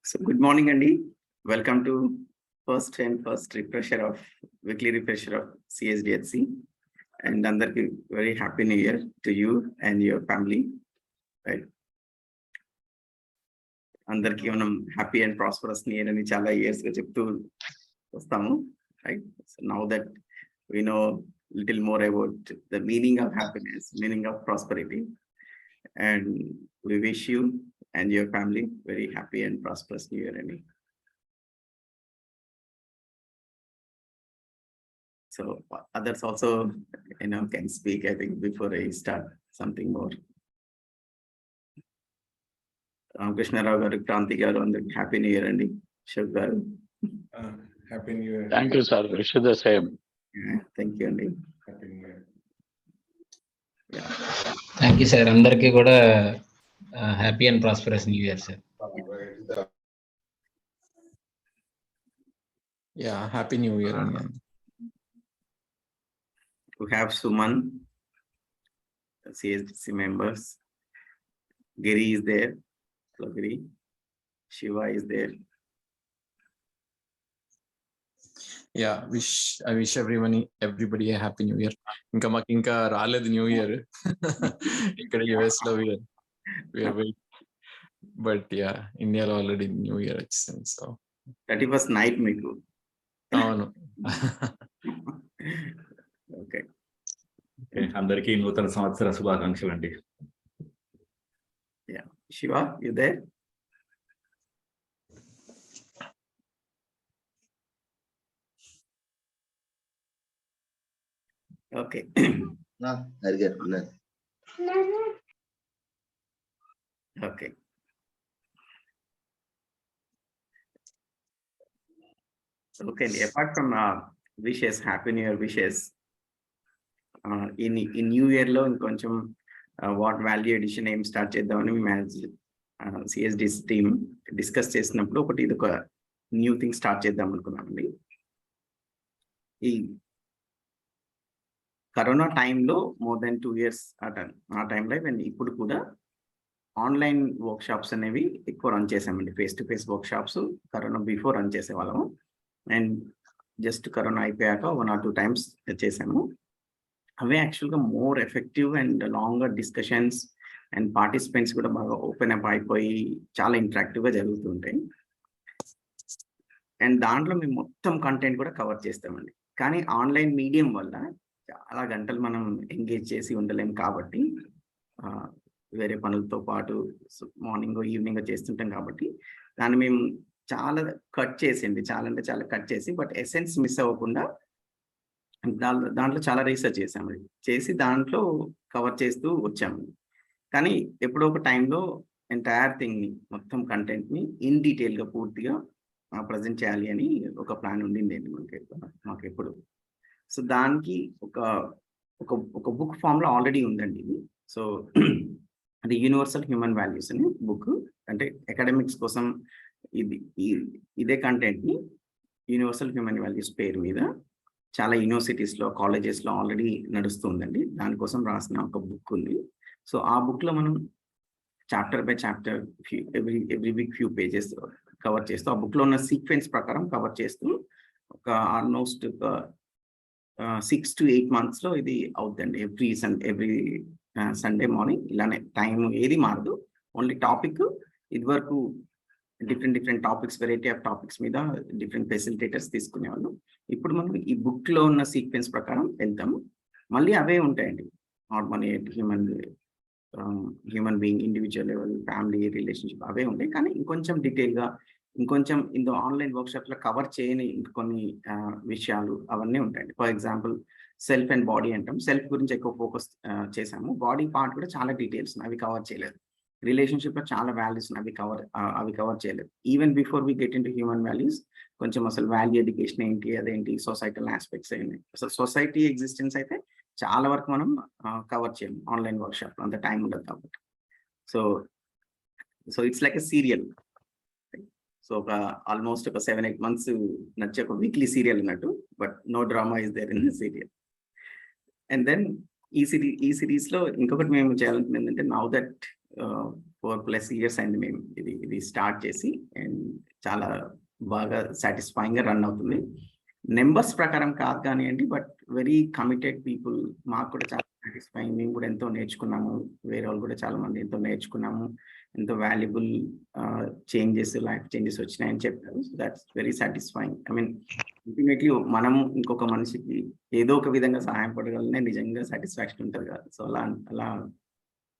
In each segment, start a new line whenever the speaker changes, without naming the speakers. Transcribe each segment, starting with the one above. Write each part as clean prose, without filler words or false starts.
So good morning, Andy. Welcome to first refresher of weekly refresher of CHDHC. And andarki very happy new year to you and your family. Right. Andarki manam happy and prosperous new year ani chala years ga cheptu vastamu. Right. So now that we know little more about the meaning of happiness, meaning of prosperity, and we wish you and your family very happy and prosperous new year, Andy. So others also, can speak, I think, before I start something more. Krishna Rao garu, Kranti garu, and happy new year, Andy. Shiv garu.
Happy New Year.
Thank you, sir. Wish you the same.
Yeah, thank you, Andy.
Happy New Year.
Yeah.
Thank you, sir. Andarki kuda happy and prosperous New Year, sir.
Yeah, Happy New Year.
We have Suman, CHDC members. Giri is there. Hello, Giri. Shiva is there.
Yeah, I wish everybody a happy new year. Inka maku inka raledu new year. Ikkada US lo we are waiting. But yeah, India lo already new year వచ్చింది. So
31st night meeku.
అవును.
Okay.
అందరికీ నూతన సంవత్సర శుభాకాంక్షలు అండి.
Yeah. Shiva, you there? Okay. Okay. Okay. Apart from wishes, happy new year wishes, in new year lo inkoncham what value addition aim start చేద్దామని మేము CSD's team discuss చేసినప్పుడు ఒకటి ఇది ఒక న్యూ థింగ్ స్టార్ట్ చేద్దాం అనుకున్నామండి. ఈ కరోనా టైంలో మోర్ దెన్ 2 years ఆ టైంలో ఇప్పుడు కూడా ఆన్లైన్ వర్క్ షాప్స్ అనేవి ఎక్కువ రన్ చేసామండి. Face to face work shops corona before run చేసేవాళ్ళము, అండ్ జస్ట్ కరోనా అయిపోయాక 1 or 2 times చేసాము. అవే యాక్చువల్గా more effective and longer discussions and participants కూడా బాగా ఓపెన్ అప్ అయిపోయి చాలా ఇంటరాక్టివ్గా జరుగుతుంటాయి. అండ్ దాంట్లో మేము మొత్తం కంటెంట్ కూడా కవర్ చేస్తామండి. కానీ ఆన్లైన్ మీడియం వల్ల చాలా గంటలు మనం ఎంగేజ్ చేసి ఉండలేం కాబట్టి, వేరే పనులతో పాటు మార్నింగ్ ఈవినింగ్ చేస్తుంటాం కాబట్టి దాన్ని మేము చాలా కట్ చేసింది, చాలా అంటే చాలా కట్ చేసి, బట్ ఎసెన్స్ మిస్ అవ్వకుండా దాంట్లో చాలా రీసెర్చ్ చేసి దాంట్లో కవర్ చేస్తూ వచ్చాము. కానీ ఎప్పుడో ఒక టైంలో ఎంటైర్ థింగ్ని మొత్తం కంటెంట్ని ఇన్ డీటెయిల్గా పూర్తిగా ప్రజెంట్ చేయాలి అని ఒక ప్లాన్ ఉండింది మాకు ఎప్పుడు. సో దానికి ఒక బుక్ ఫామ్లో ఆల్రెడీ ఉందండి ఇది. సో అది యూనివర్సల్ హ్యూమన్ వాల్యూస్ అని బుక్, అంటే అకాడమిక్స్ కోసం ఇదే కంటెంట్ని యూనివర్సల్ హ్యూమన్ వాల్యూస్ పేరు మీద చాలా యూనివర్సిటీస్లో కాలేజెస్లో ఆల్రెడీ నడుస్తుందండి. దానికోసం రాసిన ఒక బుక్ ఉంది. సో ఆ బుక్లో మనం chapter by chapter every week few pages cover చేస్తూ ఆ బుక్లో ఉన్న సీక్వెన్స్ ప్రకారం కవర్ చేస్తూ ఒక ఆల్మోస్ట్ 6 to 8 months ఇది అవుతుందండి. ఎవ్రీ సండే మార్నింగ్ ఇలానే, టైం ఏది మారదు, ఓన్లీ టాపిక్. ఇది వరకు different topics, variety of topics మీద డిఫరెంట్ ఫెసిలిటేటర్స్ తీసుకునేవాళ్ళు. ఇప్పుడు మనం ఈ బుక్లో ఉన్న సీక్వెన్స్ ప్రకారం వెళ్తాము. మళ్ళీ అవే ఉంటాయండి, normal human being, individual level, family relationship అవే ఉంటాయి. కానీ ఇంకొంచెం డీటెయిల్గా, ఇంకొంచెం ఆన్లైన్ వర్క్షాప్లో కవర్ చేయని ఇంకొన్ని విషయాలు అవన్నీ ఉంటాయండి. For example self and body అంటాం. సెల్ఫ్ గురించి ఎక్కువ ఫోకస్ చేసాము. బాడీ పార్ట్ కూడా చాలా డీటెయిల్స్ అవి కవర్ చేయలేదు. రిలేషన్షిప్లో చాలా వాల్యూస్ అవి కవర్ చేయలేదు. Even before we get in to human values కొంచెం అసలు వాల్యూ ఎడ్యుకేషన్ ఏంటి, అదేంటి, సొసైటల్ ఆస్పెక్ట్స్ ఏంటి, అసలు సొసైటీ ఎగ్జిస్టెన్స్ అయితే చాలా వరకు మనం కవర్ చేయము ఆన్లైన్ వర్క్షాప్, అంత టైం ఉండదు కాబట్టి. So it's like a serial. So almost ఒక 7-8 months నచ్చే ఒక వీక్లీ సీరియల్ అన్నట్టు, but no drama is there in the serial. And then ఈ సిరీస్లో ఇంకొకటి మేము చేయాలనుకుంది ఏంటంటే, నౌ దట్ 4+ years అయింది మేము ఇది స్టార్ట్ చేసి, అండ్ చాలా బాగా సాటిస్ఫైయింగ్గా రన్ అవుతుంది. నెంబర్స్ ప్రకారం కాదు కానివ్వండి, బట్ వెరీ కమిటెడ్ పీపుల్. మాకు కూడా చాలా సాటిస్ఫైయింగ్. మేము కూడా ఎంతో నేర్చుకున్నాము, వేరే వాళ్ళు కూడా చాలా మంది ఎంతో నేర్చుకున్నాము, ఎంతో వాల్యుబుల్ లైఫ్ చేంజెస్ వచ్చినాయని చెప్పారు. So that's very satisfying. I mean ultimately మనం ఇంకొక మనిషికి ఏదో ఒక విధంగా సహాయం పడగలనే నిజంగా సాటిస్ఫాక్షన్ ఉంటుంది కదా. సో అలా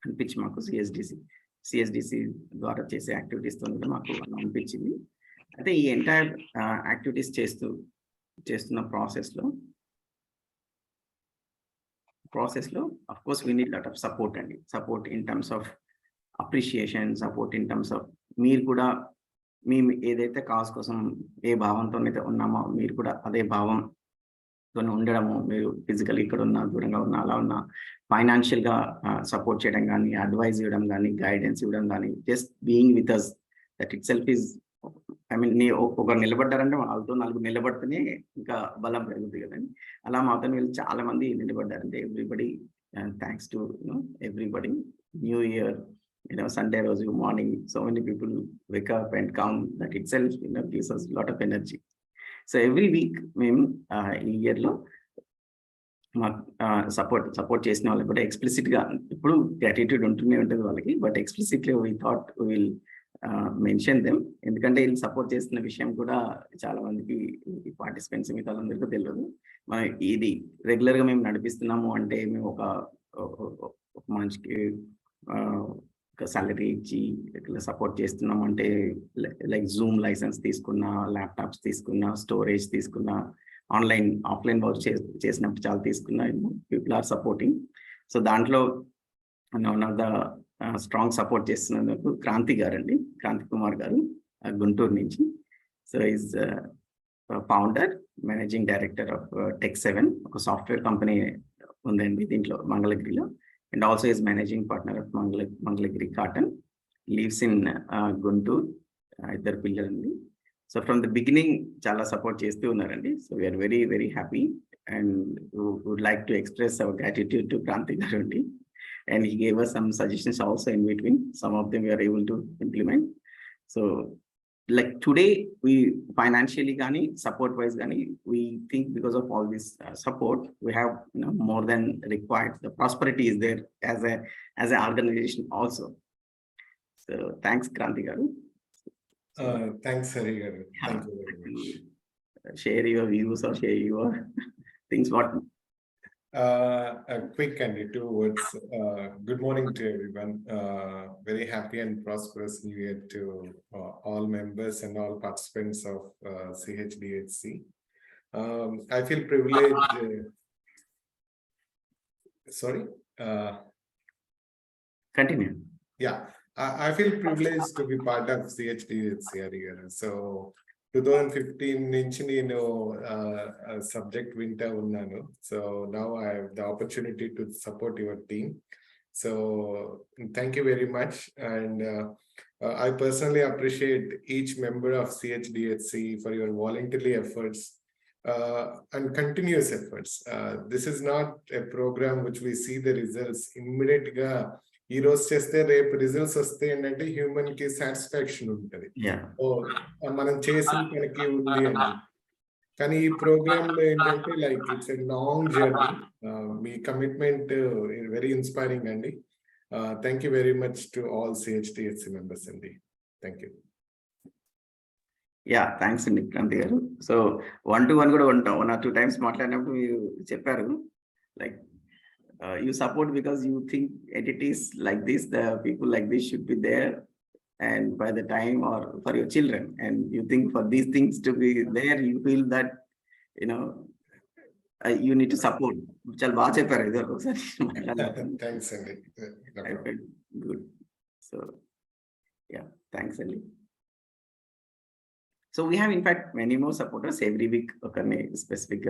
అనిపించి మాకు సిహెచ్డిసి ద్వారా చేసే యాక్టివిటీస్తో కూడా మాకు అలా అనిపించింది. అయితే ఈ ఎంటైర్ యాక్టివిటీస్ చేస్తున్న ప్రాసెస్లో of course we need lot of support అండి. Support in terms of appreciation, support in terms of మీరు కూడా మేము ఏదైతే కాజ్ కోసం ఏ భావంతో అయితే ఉన్నామో మీరు కూడా అదే భావంతో ఉండడము, మీరు ఫిజికల్ ఇక్కడ ఉన్నా, దూరంగా ఉన్నా, అలా ఉన్నా, ఫైనాన్షియల్గా సపోర్ట్ చేయడం కానీ, అడ్వైజ్ ఇవ్వడం కానీ, గైడెన్స్ ఇవ్వడం కానీ, just being with us, that itself is, I mean ఒకరు నిలబడ్డారంటే వాళ్ళతో 4 నిలబడితేనే ఇంకా బలం పెరుగుతుంది కదండి. అలా మాతో వీళ్ళు చాలా మంది నిలబడ్డారంటే everybody, thanks to everybody. New year Sunday రోజు morning so many people wake up and come, that itself gives us a lot of energy. So every week మేము ఈ ఇయర్లో మాకు సపోర్ట్ చేసిన వాళ్ళకి కూడా ఎక్స్ప్లిసిట్గా ఇప్పుడు గ్రాటిట్యూడ్ ఉంటూనే ఉంటుంది వాళ్ళకి, but explicitly we thought will mention them. ఎందుకంటే వీళ్ళు సపోర్ట్ చేస్తున్న విషయం కూడా చాలా మందికి, పార్టిసిపెంట్స్ మిగతా వాళ్ళందరికీ తెలియదు. ఇది రెగ్యులర్గా మేము నడిపిస్తున్నాము అంటే మేము ఒక మనిషికి ఒక సాలరీ ఇచ్చి ఇట్లా సపోర్ట్ చేస్తున్నాం అంటే, లైక్ జూమ్ లైసెన్స్ తీసుకున్నా, ల్యాప్టాప్స్ తీసుకున్నా, స్టోరేజ్ తీసుకున్నా, ఆఫ్లైన్ వర్క్ చేసినప్పుడు చాలా తీసుకున్నా, పీపుల్ ఆర్ సపోర్టింగ్. సో దాంట్లో one of the strong support చేస్తున్నందుకు క్రాంతి కుమార్ గారు గుంటూరు నుంచి. So is founder, managing director of Tech7, ఒక సాఫ్ట్వేర్ కంపెనీ ఉందండి దీంట్లో మంగళగిరిలో, and also is managing partner of Mangalagiri Cotton, lives in Guntur, iddaru pillalandi. So from the beginning chala support chestu unnarandi. So we are very very happy and would like to express our gratitude to Kranti garundi, and he gave us some suggestions also in between. Some of them we are able to implement. So like today we financially gani, support wise gani, we think because of all this support we have more than required. The prosperity is there as an organization also. So thanks Kranti garu.
Thanks Hari garu. Thank you very much.
Share your views or share your things. What
A quick and 2 words. Good morning to everyone. Very happy and prosperous New Year to all members and all participants of CHDHC. I feel privileged. Sorry.
continue.
Yeah, I feel privileged to be part of CHDHC. So 2015 నుంచి నేను subject వింటా ఉన్నాను. So now I have the opportunity to support your team. So thank you very much, and I personally appreciate each member of CHDHC for your voluntary efforts and continuous efforts. This is not a program which we see the results immediate ga ఈ రోజు చేస్తే రేపు results వస్తాయి అంటే human కి satisfaction ఉంటుంది. మనం చేసిన పనికి ఉంది అని. కానీ ఈ ప్రోగ్రామ్ లో ఏంటంటే like it's a long journey. మీ కమిట్మెంట్ వెరీ ఇన్స్పైరింగ్ అండి. Thank you very much to all CHDHC members అండి. Thank you.
థ్యాంక్స్ అండి క్రాంతి గారు. సో 1-to-1 కూడా ఉంటాం. 1 or 2 times మాట్లాడినప్పుడు మీరు చెప్పారు like you support because you think entities like this, the people like this should be there, and by the time or for your children, and you think for these things to be there, you feel that you need to support. Chal baga chepparu idu okasari.
Thanks Andy.
I felt good. So thanks Andy. So we have in fact many more supporters. Every week okarni specific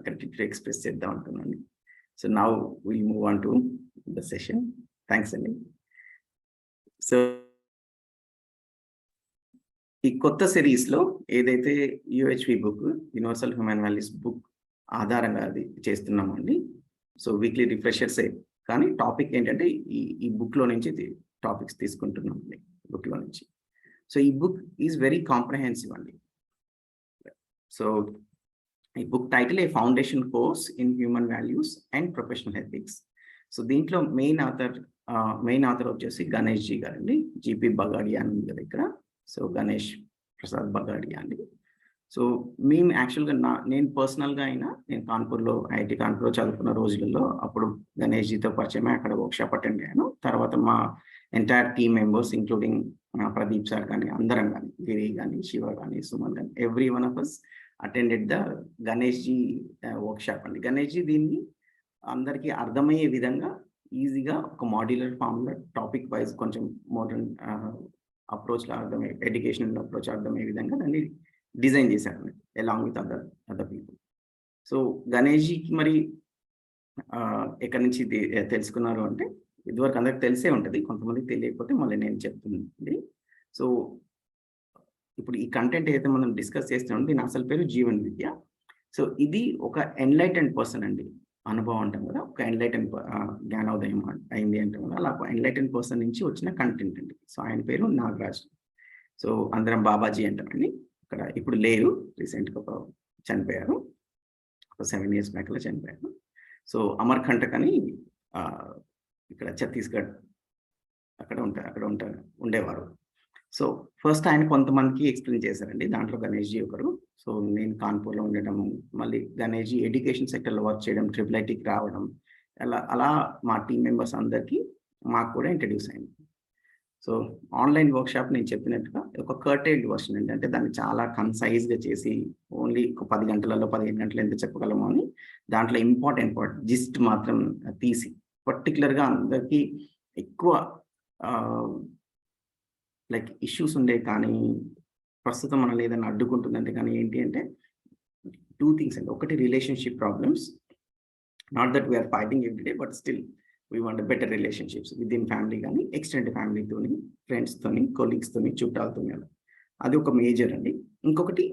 gratitude express cheddam antunnanu. So now we'll move on to the session. Thanks Andy. So ఈ కొత్త series లో ఏదైతే UHV book, universal human values book ఆధారంగా అది చేస్తున్నామండి. So weekly refreshers, కానీ topic ఏంటంటే ఈ బుక్ లో నుంచి టాపిక్స్ తీసుకుంటున్నాం బుక్లో నుంచి. సో ఈ బుక్ ఈజ్ వెరీ కాంప్రహెన్సివ్ అండి. సో ఈ book title A foundation course in human values and professional ethics. So దీంట్లో మెయిన్ ఆథర్ వచ్చేసి గణేష్ జీ గారండి. జీపీ బగాడియా అని ఉంది కదా ఇక్కడ. సో గణేష్ ప్రసాద్ బగాడియా అండి. సో మేము యాక్చువల్గా నేను పర్సనల్గా అయినా నేను కాన్పూర్లో ఐఐటి కాన్పూర్లో చదువుకున్న రోజులలో అప్పుడు గణేష్ జీతో పరిచయమే, అక్కడ వర్క్షాప్ అటెండ్ అయ్యాను. తర్వాత మా entire team members including Pradeep sir కానీ అందరం కానీ, గిరి కానీ, శివ కానీ, సుమన్ కానీ, every one of us attended the Ganesh ji workshop అండి. గణేష్ జీ దీన్ని అందరికీ అర్థమయ్యే విధంగా ఈజీగా ఒక మాడ్యులర్ ఫామ్లో టాపిక్ వైజ్ కొంచెం మోడర్న్ అప్రోచ్లో అర్థమయ్యే, ఎడ్యుకేషనల్ అప్రోచ్ అర్థమయ్యే విధంగా దాన్ని డిజైన్ చేశారు along with other people. So గణేష్జీకి మరి ఎక్కడి నుంచి తెలుసుకున్నారు అంటే, ఇదివరకు అందరికి తెలిసే ఉంటుంది, కొంతమందికి తెలియకపోతే మళ్ళీ నేను చెప్తుంది. సో ఇప్పుడు ఈ కంటెంట్ ఏదైతే మనం డిస్కస్ చేస్తున్నాం దీని అసలు పేరు జీవన్ విద్య. సో ఇది ఒక ఎన్లైటెండ్ పర్సన్ అండి. అనుభవం అంటాం కదా, ఒక ఎన్లైటెండ్ జ్ఞానోదయం అయింది అంటాం కదా, అలా ఎన్లైటెండ్ పర్సన్ నుంచి వచ్చిన కంటెంట్ అండి. సో ఆయన పేరు నాగరాజ్. సో అందరం బాబాజీ అంటామండి. ఇక్కడ ఇప్పుడు లేరు, రీసెంట్గా చనిపోయారు, ఒక 7 years బ్యాక్లో చనిపోయారు. సో అమర్కంటక్ అని ఇక్కడ ఛత్తీస్గఢ్ అక్కడ ఉండేవారు. సో ఫస్ట్ ఆయన కొంతమందికి ఎక్స్ప్లెయిన్ చేశారండి, దాంట్లో గణేష్ జీ ఒకరు. సో నేను కాన్పూర్లో ఉండటం, మళ్ళీ గణేష్ జీ ఎడ్యుకేషన్ సెక్టర్లో వర్క్ చేయడం, IIITకి రావడం, అలా మా టీం మెంబర్స్ అందరికీ మాకు కూడా ఇంట్రడ్యూస్ అయింది. సో ఆన్లైన్ వర్క్షాప్ నేను చెప్పినట్టుగా ఒక కర్టైల్డ్ వర్షన్ అండి, అంటే దాన్ని చాలా కన్సైజ్గా చేసి ఓన్లీ ఒక 10 గంటలలో 15 గంటలు ఎంత చెప్పగలము అని దాంట్లో ఇంపార్టెంట్ జిస్ట్ మాత్రం తీసి పర్టికులర్గా అందరికీ ఎక్కువ లైక్ ఇష్యూస్ ఉండే కానీ ప్రస్తుతం మనం ఏదైనా అడ్డుకుంటుందంటే కానీ ఏంటి అంటే 2 things అండి. ఒకటి relationship problems, not that we're fighting everyday, but still we want better relationships with in family కానీ, ఎక్స్టెండెడ్ ఫ్యామిలీతోని, ఫ్రెండ్స్తోని, కొలీగ్స్తోని, చుట్టాలతోని, అలా అది ఒక మేజర్ అండి. ఇంకొకటి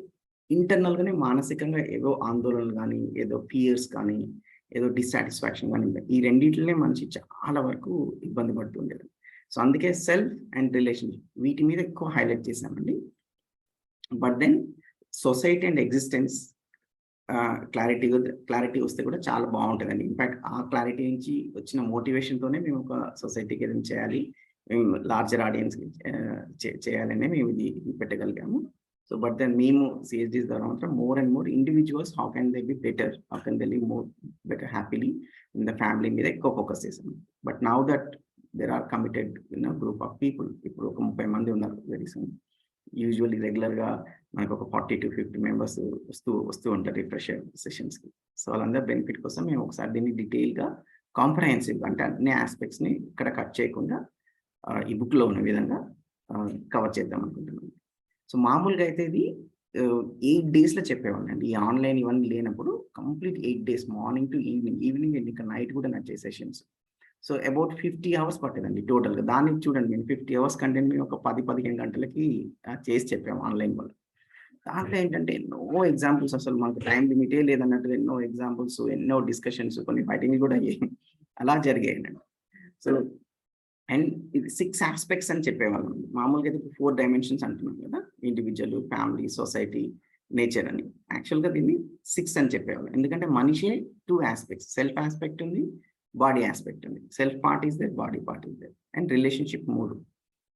ఇంటర్నల్గానే మానసికంగా ఏదో ఆందోళనలు కానీ, ఏదో ఫియర్స్ కానీ, ఏదో డిస్సాటిస్ఫాక్షన్ కానీ ఉంటాయి. ఈ రెండింటినే మనిషి చాలా వరకు ఇబ్బంది పడుతుండేది. సో అందుకే సెల్ఫ్ అండ్ రిలేషన్షిప్ వీటి మీద ఎక్కువ హైలైట్ చేశామండి. But then society and existence clarity వస్తే కూడా చాలా బాగుంటుందండి. ఇన్ఫ్యాక్ట్ ఆ క్లారిటీ నుంచి వచ్చిన మోటివేషన్తోనే మేము ఒక సొసైటీకి ఏదైనా చేయాలి, మేము లార్జర్ ఆడియన్స్కి చేయాలనే మేము ఇది పెట్టగలిగాము. సో బట్ దెన్ మేము CHDs ద్వారా మాత్రం more and more individuals how can they be better, how can they live more better happily in the family మీద ఎక్కువ ఫోకస్ చేసాము. But now that there are committed in group of people, ఇప్పుడు ఒక 30 మంది ఉన్నారు very soon. Usually రెగ్యులర్గా మనకు ఒక 40 to 50 మెంబర్స్ వస్తూ ఉంటారు రిఫ్రెషర్ సెషన్స్కి. సో వాళ్ళందరూ బెనిఫిట్ కోసం మేము ఒకసారి దీన్ని డీటెయిల్గా కాంప్రహెన్సివ్గా, అంటే అన్ని ఆస్పెక్ట్స్ని ఇక్కడ కట్ చేయకుండా ఈ బుక్లో ఉన్న విధంగా కవర్ చేద్దాం అనుకుంటున్నాం. సో మామూలుగా అయితే ఇది 8 daysలో చెప్పేవాళ్ళండి. ఈ ఆన్లైన్ ఇవన్నీ లేనప్పుడు complete 8 days, morning to evening ఇంకా నైట్ కూడా నడిచే సెషన్స్. సో అబౌట్ 50 hours పట్టేదండి టోటల్గా. దానికి చూడండి, మేము 50 hours కంటెంట్ మేము ఒక 10-15 గంటలకి చేసి చెప్పాము ఆన్లైన్ వల్ల. దాంట్లో ఏంటంటే ఎన్నో ఎగ్జాంపుల్స్, అసలు మనకు టైం లిమిటే లేదన్నట్టు ఎన్నో ఎగ్జాంపుల్స్, ఎన్నో డిస్కషన్స్, కొన్ని ఫైటింగ్ కూడా అయ్యాయి, అలా జరిగాయండి. సో అండ్ ఇది 6 aspects అని చెప్పేవాళ్ళం. మామూలుగా అయితే 4 dimensions అంటున్నాం కదా, ఇండివిజువల్, ఫ్యామిలీ, సొసైటీ, నేచర్ అని. యాక్చువల్గా దీన్ని 6 అని చెప్పేవాళ్ళం, ఎందుకంటే మనిషే 2 aspects, సెల్ఫ్ ఆస్పెక్ట్ ఉంది, బాడీ ఆస్పెక్ట్ ఉంది. Self part is there, body part is there, and relationship 3,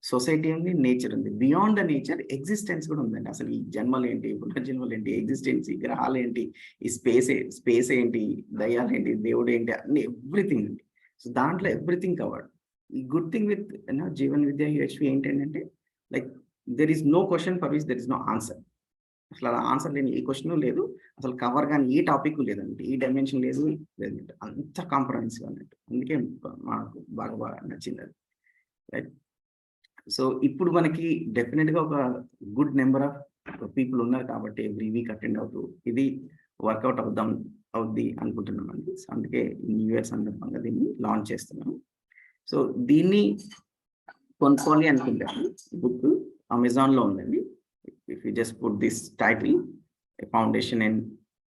society ఉంది, నేచర్ ఉంది, బియాండ్ ద నేచర్ ఎగ్జిస్టెన్స్ కూడా ఉందండి. అసలు ఈ జన్మలు ఏంటి, పునర్జన్మలు ఏంటి, ఎగ్జిస్టెన్స్, ఈ గ్రహాలు ఏంటి, ఈ స్పేస్ ఏంటి, దయ్యాలు ఏంటి, దేవుడు ఏంటి, అన్ని ఎవ్రీథింగ్ ఉంది. సో దాంట్లో ఎవ్రీథింగ్ కవర్డ్. ఈ good thing with Jeevan Vidya UHV ఏంటంటే, like there is no question for which there is no answer. అసలు అలా ఆన్సర్ లేని ఏ క్వశ్చన్ లేదు, అసలు కవర్ కానీ ఏ టాపిక్ లేదండి, ఏ డైమెన్షన్ లేదు, అంత కాంప్రహెన్సివ్ అన్నట్టు. అందుకే మాకు బాగా నచ్చింది అది, రైట్. సో ఇప్పుడు మనకి డెఫినెట్గా ఒక గుడ్ నెంబర్ ఆఫ్ పీపుల్ ఉన్నారు కాబట్టి ఎవ్రీ వీక్ అటెండ్ అవుతూ ఇది వర్కౌట్ అవుద్ది అనుకుంటున్నామండి. సో అందుకే న్యూ ఇయర్ సందర్భంగా దీన్ని లాంచ్ చేస్తున్నాము. సో దీన్ని కొనుక్కోవాలి అనుకుంటాను. బుక్ అమెజాన్లో ఉందండి. If you just put this title, foundation and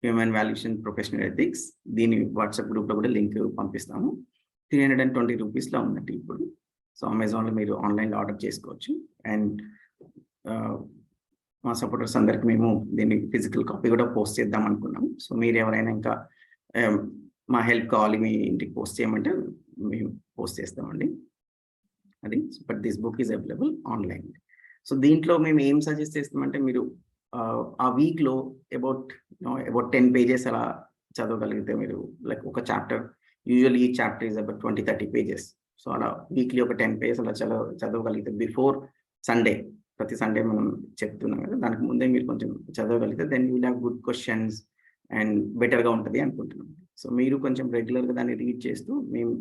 human values and professional ethics, దీని వాట్సాప్ గ్రూప్లో కూడా లింక్ పంపిస్తాము. 320 రూపీస్లో ఉందండి ఇప్పుడు. సో అమెజాన్లో మీరు ఆన్లైన్లో ఆర్డర్ చేసుకోవచ్చు. అండ్ మా సపోర్టర్స్ అందరికి మేము దీన్ని ఫిజికల్ కాపీ కూడా పోస్ట్ చేద్దాం అనుకున్నాం. సో మీరు ఎవరైనా ఇంకా మా హెల్ప్ కావాలి, మీ ఇంటికి పోస్ట్ చేయమంటే మేము పోస్ట్ చేస్తామండి. అది but this book is available online. So దీంట్లో మేము ఏం సజెస్ట్ చేస్తామంటే మీరు ఆ వీక్లో అబౌట్ 10 pages అలా చదవగలిగితే మీరు లైక్ ఒక చాప్టర్, యూజువల్లీ ఈ chapter is about 20-30 pages. So అలా వీక్లీ ఒక 10 pages అలా చదవగలిగితే బిఫోర్ సండే, ప్రతి సండే మనం చెప్తున్నాం కదా, దానికి ముందే మీరు కొంచెం చదవగలిగితే then you will have good questions and బెటర్గా ఉంటుంది అనుకుంటున్నాం. సో మీరు కొంచెం రెగ్యులర్గా దాన్ని రీడ్ చేస్తూ మేము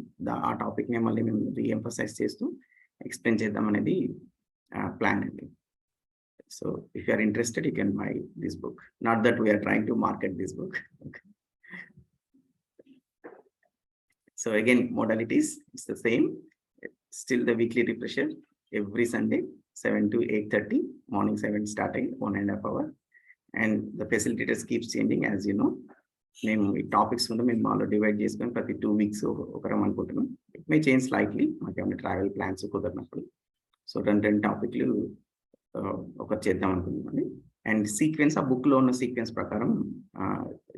ఆ టాపిక్ని మళ్ళీ మేము రీఎంఫసైజ్ చేస్తూ ఎక్స్ప్లెయిన్ చేద్దాం అనేది ప్లాన్ అండి. So if you are interested, you can buy this book. Not that we are trying to market this book. Okay. So again, modalities, it's the same. Still the weekly refresher every Sunday, 7 to 8:30, morning 7 starting, 1.5 hour. And the facilitators keeps changing, as you know. మేము ఈ topics ఉంటే మేము మాలో divide చేసుకొని ప్రతి 2 weeks ఒకరం అనుకుంటున్నాం. It may change slightly, మాకు ఏమైనా ట్రావెల్ ప్లాన్స్ కుదరినప్పుడు. సో 2 టాపిక్లు ఒకటి చేద్దాం అనుకుంటున్నామండి. అండ్ సీక్వెన్స్, ఆ బుక్లో ఉన్న సీక్వెన్స్ ప్రకారం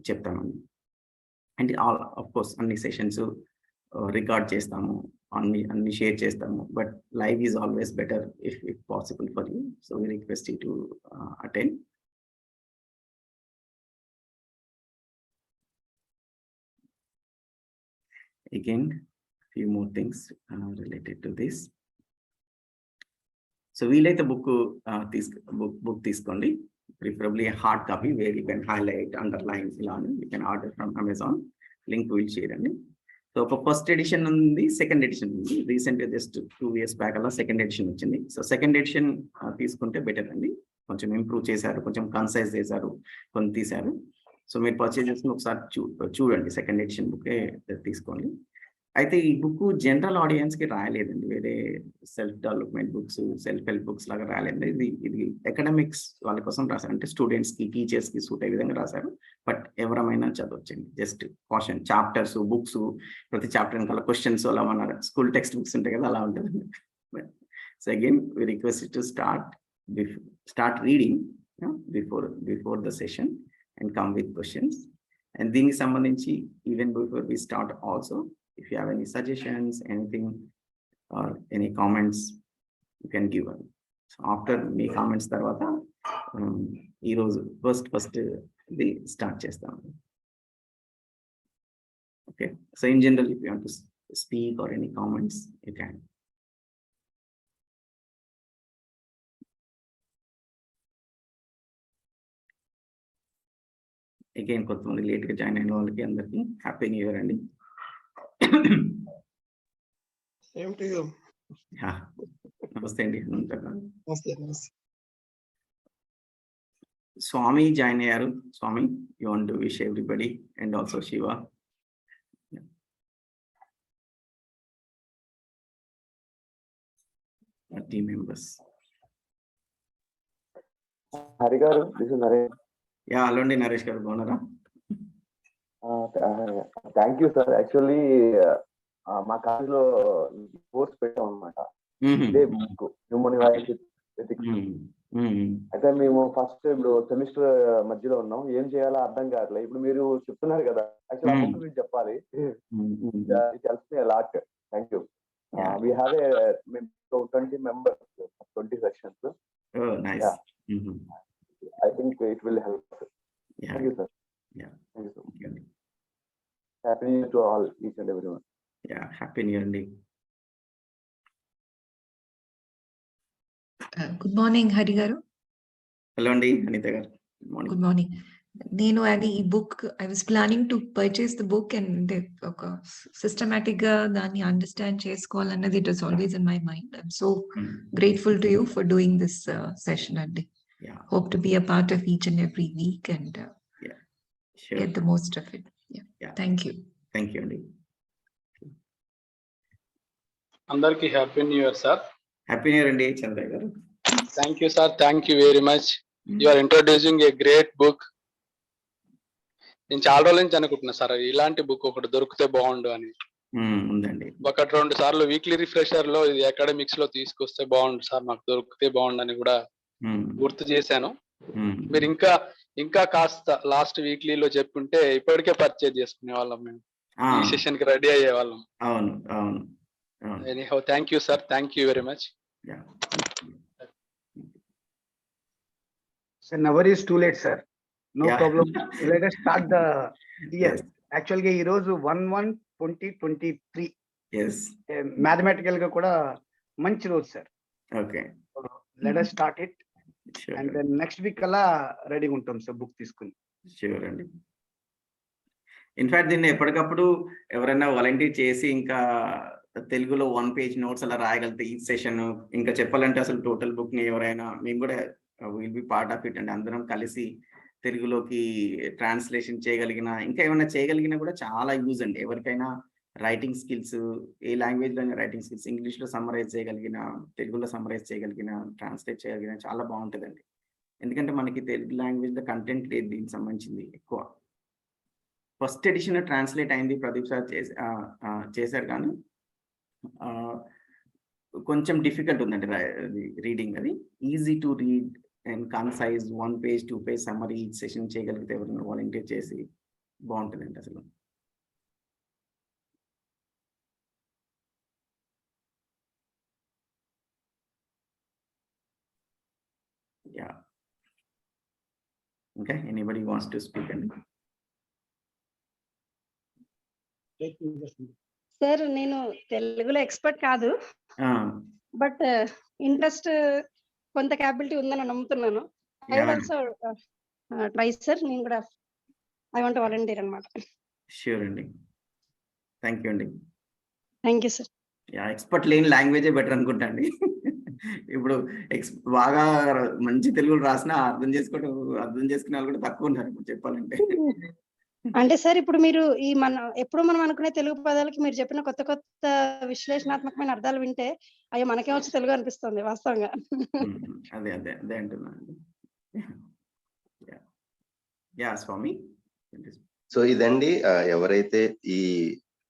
చెప్తామండి. అండ్ ఆల్ ఆఫ్ కోర్స్ అన్ని సెషన్స్ రికార్డ్ చేస్తాము, అన్ని షేర్ చేస్తాము. But live is always better if possible for you. So we request you to attend. Again, few more things related to this. So వీలైతే book తీసుకోండి, preferably hard copy where you can highlight, underlines ఇలా you can order from Amazon. Link will share అండి. So ఒక first edition ఉంది, second edition ఉంది. రీసెంట్గా just 2 years back అలా second edition వచ్చింది. సో సెకండ్ ఎడిషన్ తీసుకుంటే బెటర్ అండి. కొంచెం ఇంప్రూవ్ చేశారు, కొంచెం కన్సైజ్ చేశారు, కొన్ని తీశారు. సో మీరు పర్చేజ్ చేసుకుని ఒకసారి చూడండి, సెకండ్ ఎడిషన్ బుకే తీసుకోండి. అయితే ఈ బుక్ జనరల్ ఆడియన్స్కి రాయలేదండి, వేరే self development books, self help books లాగా రాయలేదండి. ఇది అకాడమిక్స్ వాళ్ళ కోసం రాశారు, అంటే స్టూడెంట్స్కి, టీచర్స్కి సూట్ అయ్యే విధంగా రాశారు. బట్ ఎవరైనా చదవచ్చండి. జస్ట్ కాషన్, చాప్టర్స్, బుక్స్, ప్రతి చాప్టర్ వెనకాల క్వశ్చన్స్ అలా మన స్కూల్ టెక్స్ట్ బుక్స్ ఉంటాయి కదా, అలా ఉంటుంది. So again we request to start reading before the session and come with questions. And దీనికి సంబంధించి even before we start also, if you have any suggestions, anything or any comments, you can give them. So after me comments tarvata ee roju first the start chestam. Okay, so in general if you want to speak or any comments, you can. Again కొంతమంది late గా join అయిన వాళ్ళకి అందరికీ happy new year అండి.
Same to you.
Yeah. Namaste andi.
Namaste.
Swami join ayyaru. Swami, you want to wish everybody and also Shiva. Yeah. Our team members.
Hari garu, this is Naresh.
Yeah, hello andi Naresh garu, bonara.
Thank you, sir. Actually, మా కాలేజ్లో course పెట్టాం అనమాట, ఇదే book human ethics. అయితే మేము first ఇప్పుడు semester మధ్యలో ఉన్నాం, ఏం చేయాలో అర్థం కావట్లేదు. ఇప్పుడు మీరు చెప్తున్నారు కదా, యాక్చువల్ ఆ బుక్ మీరు చెప్పాలి. It helps me lot. Thank you. We have 20 members, 20 sections.
Oh, nice.
Yeah. I think it will help.
Yeah.
Thank you, sir.
Yeah.
Thank you so much.
Okay.
Happy New Year to all, each and everyone.
Yeah, happy new year andi.
Good morning, Hari garu.
Hello andi Anita garu. Good morning.
Good morning. నేను అది ఈ book I was planning to purchase the book and ఒక systematic గా దాన్ని understand చేసుకోవాలన్నది it was always in my mind. I'm so grateful to you for doing this session అండి. Hope to be a part of each and every week and
Sure.
get the most of it.
Yeah.
Thank you.
Thank you andi.
అందరికి happy new year sir.
Happy new year andi Chandra garu.
Thank you sir, thank you very much. You are introducing a great book. నేను చాలా రోజుల నుంచి అనుకుంటున్నా sir, ఇలాంటి book ఒకటి దొరికితే బాగుండు అని.
ఉందండి.
ఒకటి 2 సార్లు వీక్లీ రిఫ్రెషర్ లో ఇది అకాడమిక్స్ లో తీసుకొస్తే బాగుండు సార్, నాకు దొరికితే బాగుండని కూడా గుర్తు చేశాను. మీరు ఇంకా కాస్త లాస్ట్ వీక్లీలో చెప్పుంటే ఇప్పటికే పర్చేజ్ చేసుకునే వాళ్ళం మేము, ఈ సెషన్ కి రెడీ అయ్యే వాళ్ళం.
అవును.
Anyhow thank you sir, thank you very much.
Sir, never is too late, sir. No problem. Let us start the year.
Yes.
Actually, ఈ రోజు 1/1/2023.
Yes.
Mathematical గా కూడా మంచి రోజు sir.
Okay.
Let us start it.
Sure.
And then next week అలా రెడీగా ఉంటాం sir book తీసుకుని.
Sure అండి. ఇన్ఫాక్ట్ దీన్ని ఎప్పటికప్పుడు ఎవరైనా వాలంటీర్ చేసి ఇంకా తెలుగులో 1 పేజ్ నోట్స్ అలా రాయగలిగితే ఈ సెషన్, ఇంకా చెప్పాలంటే అసలు టోటల్ బుక్ ని ఎవరైనా మేము కూడా will be part of it అండి. అందరం కలిసి తెలుగులోకి ట్రాన్స్లేషన్ చేయగలిగిన, ఇంకా ఏమైనా చేయగలిగినా కూడా చాలా యూజ్ అండి. ఎవరికైనా రైటింగ్ స్కిల్స్, ఏ లాంగ్వేజ్ లో రైటింగ్ స్కిల్స్, ఇంగ్లీష్ లో సమ్మరైజ్ చేయగలిగిన, తెలుగులో సమ్మరైజ్ చేయగలిగిన, ట్రాన్స్లేట్ చేయగలిగిన చాలా బాగుంటుందండి. ఎందుకంటే మనకి తెలుగు లాంగ్వేజ్ లో కంటెంట్ లేదు దీనికి సంబంధించింది ఎక్కువ. ఫస్ట్ ఎడిషన్ ట్రాన్స్లేట్ అయింది, ప్రదీప్ సార్ చేశారు, కానీ కొంచెం డిఫికల్ట్ ఉందండి రీడింగ్. అది easy to read and concise 1 page 2 page summary session చేయగలిగితే ఎవరైనా వాలంటీర్ చేసి బాగుంటుందండి అసలు. యా, ఇంకా ఎనీబడి వాంట్స్ టు స్పీక్ అండి?
సార్, నేను తెలుగులో ఎక్స్పర్ట్ కాదు, బట్ ఇంట్రెస్ట్, కొంత క్యాపబిలిటీ ఉందని నమ్ముతున్నాను. I will also try sir. నేను కూడా ఐ వాంట్ వాలంటీర్ అన్నమాట.
ష్యూర్ అండి. థ్యాంక్ యూ అండి.
Thank you sir.
Yeah, expert లేని లాంగ్వేజే బెటర్ అనుకుంటా అండి. ఇప్పుడు బాగా మంచి తెలుగులో రాసినా అర్థం చేసుకునే వాళ్ళు కూడా తక్కువ ఉన్నారు ఇప్పుడు చెప్పాలంటే.
అంటే సార్, ఇప్పుడు మీరు ఎప్పుడు మనం అనుకునే తెలుగు పదాలకి మీరు చెప్పిన కొత్త కొత్త విశ్లేషణాత్మకమైన అర్థాలు వింటే అయ్యో మనకే వచ్చి తెలుగు అనిపిస్తుంది వాస్తవంగా.
అదే అంటున్నాను. యా స్వామి.
సో ఇదండి, ఎవరైతే ఈ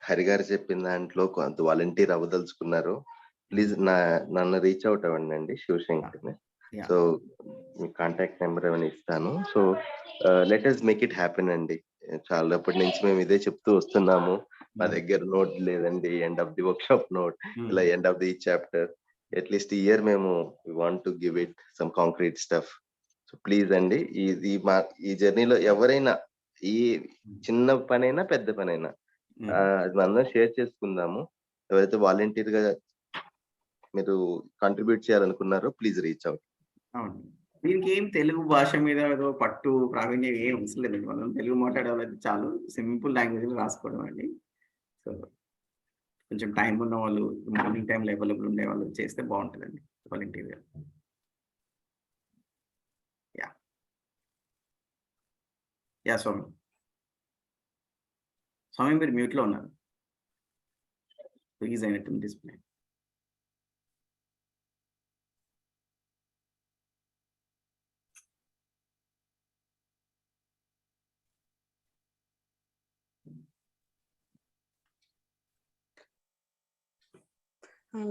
హరి గారు చెప్పిన దాంట్లో కొంత వాలంటీర్ అవ్వదలుచుకున్నారో ప్లీజ్ నన్ను రీచ్ అవుట్ అవ్వండి, శివశంకర్ని. సో మీ కాంటాక్ట్ నెంబర్ ఏమైనా ఇస్తాను. So let us make it happen అండి. చాలాప్పటి నుంచి మేము ఇదే చెప్తూ వస్తున్నాము, మా దగ్గర నోట్ లేదండి, end of the workshop note, ఇలా end of the chapter. At least ఈ ఇయర్ మేము want to give it some concrete stuff. So please అండి, ఈ జర్నీలో ఎవరైనా ఈ చిన్న పనైనా పెద్ద పనైనా అది అందరం షేర్ చేసుకుందాము. ఎవరైతే వాలంటీర్ గా మీరు కాంట్రిబ్యూట్ చేయాలనుకున్నారో ప్లీజ్ రీచ్ అవుట్.
దీనికి ఏం తెలుగు భాష మీద ఏదో పట్టు ప్రావీణ్యం ఏం అవసరం లేదండి. మనం తెలుగు మాట్లాడాలంటే చాలు, సింపుల్ లాంగ్వేజ్ రాసుకోవడం అండి. సో కొంచెం టైం ఉన్న వాళ్ళు, మార్నింగ్ టైంలో అవైలబుల్ ఉండే వాళ్ళు చేస్తే బాగుంటుందండి వాలంటీర్గా. యా స్వామి. మీరు మ్యూట్లో ఉన్నారు, ప్లీజ్ అయినట్టుంది డిస్ప్లే.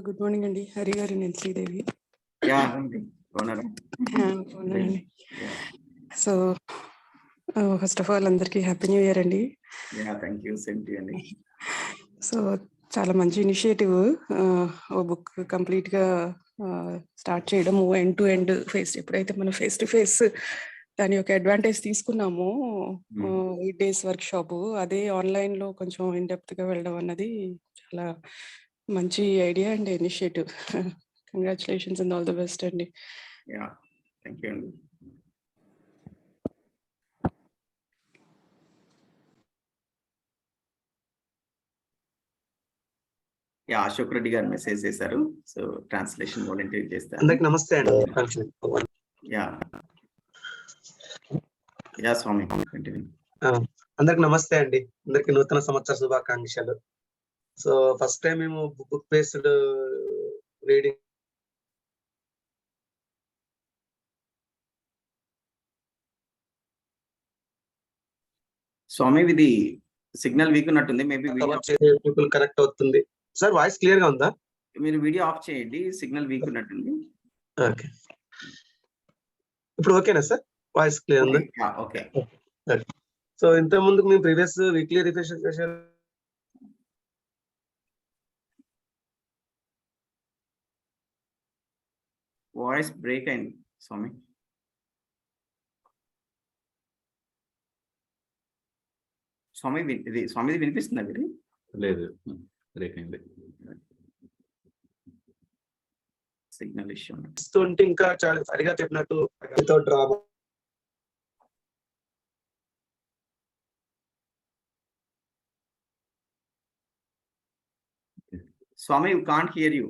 గుడ్ మార్నింగ్ అండి, హరి గారు, నేను Sridevi. So first of all అందరికీ హ్యాపీ న్యూ ఇయర్ అండి. సో చాలా మంచి ఇనిషియేటివ్, ఓ బుక్ కంప్లీట్ గా స్టార్ట్ చేయడము, ఎండ్ టు ఎండ్ ఫేస్. ఎప్పుడైతే మనం ఫేస్ టు ఫేస్ దాని యొక్క అడ్వాంటేజ్ తీసుకున్నాము, 8 days వర్క్ షాప్, అదే ఆన్లైన్ లో కొంచెం ఇన్ డెప్త్ గా వెళ్ళడం అన్నది చాలా మంచి idea and initiative. Congratulations and all the best అండి.
థ్యాంక్ యూ అండి. అశోక్ రెడ్డి గారు మెసేజ్ చేశారు, సో ట్రాన్స్లేషన్ వాలంటీర్ చేస్తారు.
అందరికి నమస్తే అండి.
స్వామి.
అందరికి నమస్తే అండి, అందరికి నూతన సంవత్సర శుభాకాంక్షలు. సో ఫస్ట్ టైం మేము బుక్ బేస్డ్ రీడింగ్
స్వామి, ఇది సిగ్నల్ వీక్ ఉన్నట్టుంది. మేబీ
పీపుల్ కరెక్ట్ అవుతుంది. సార్ వాయిస్ క్లియర్ గా ఉందా?
మీరు వీడియో ఆఫ్ చేయండి, సిగ్నల్ వీక్ ఉన్నట్టుంది.
ఓకే, ఇప్పుడు ఓకేనా సార్? వాయిస్ క్లియర్ ఉందా?
ఓకే.
సో ఇంత ముందుకు మేము previous weekly refresh session
voice break అయింది స్వామి. స్వామిది వినిపిస్తుందా మీరు?
లేదు, బ్రేక్ అయింది.
సిగ్నల్ ఇష్యూ
ఉంటే ఇంకా చాలా సరిగా చెప్పినట్టు without drama.
Swami, you can't hear you.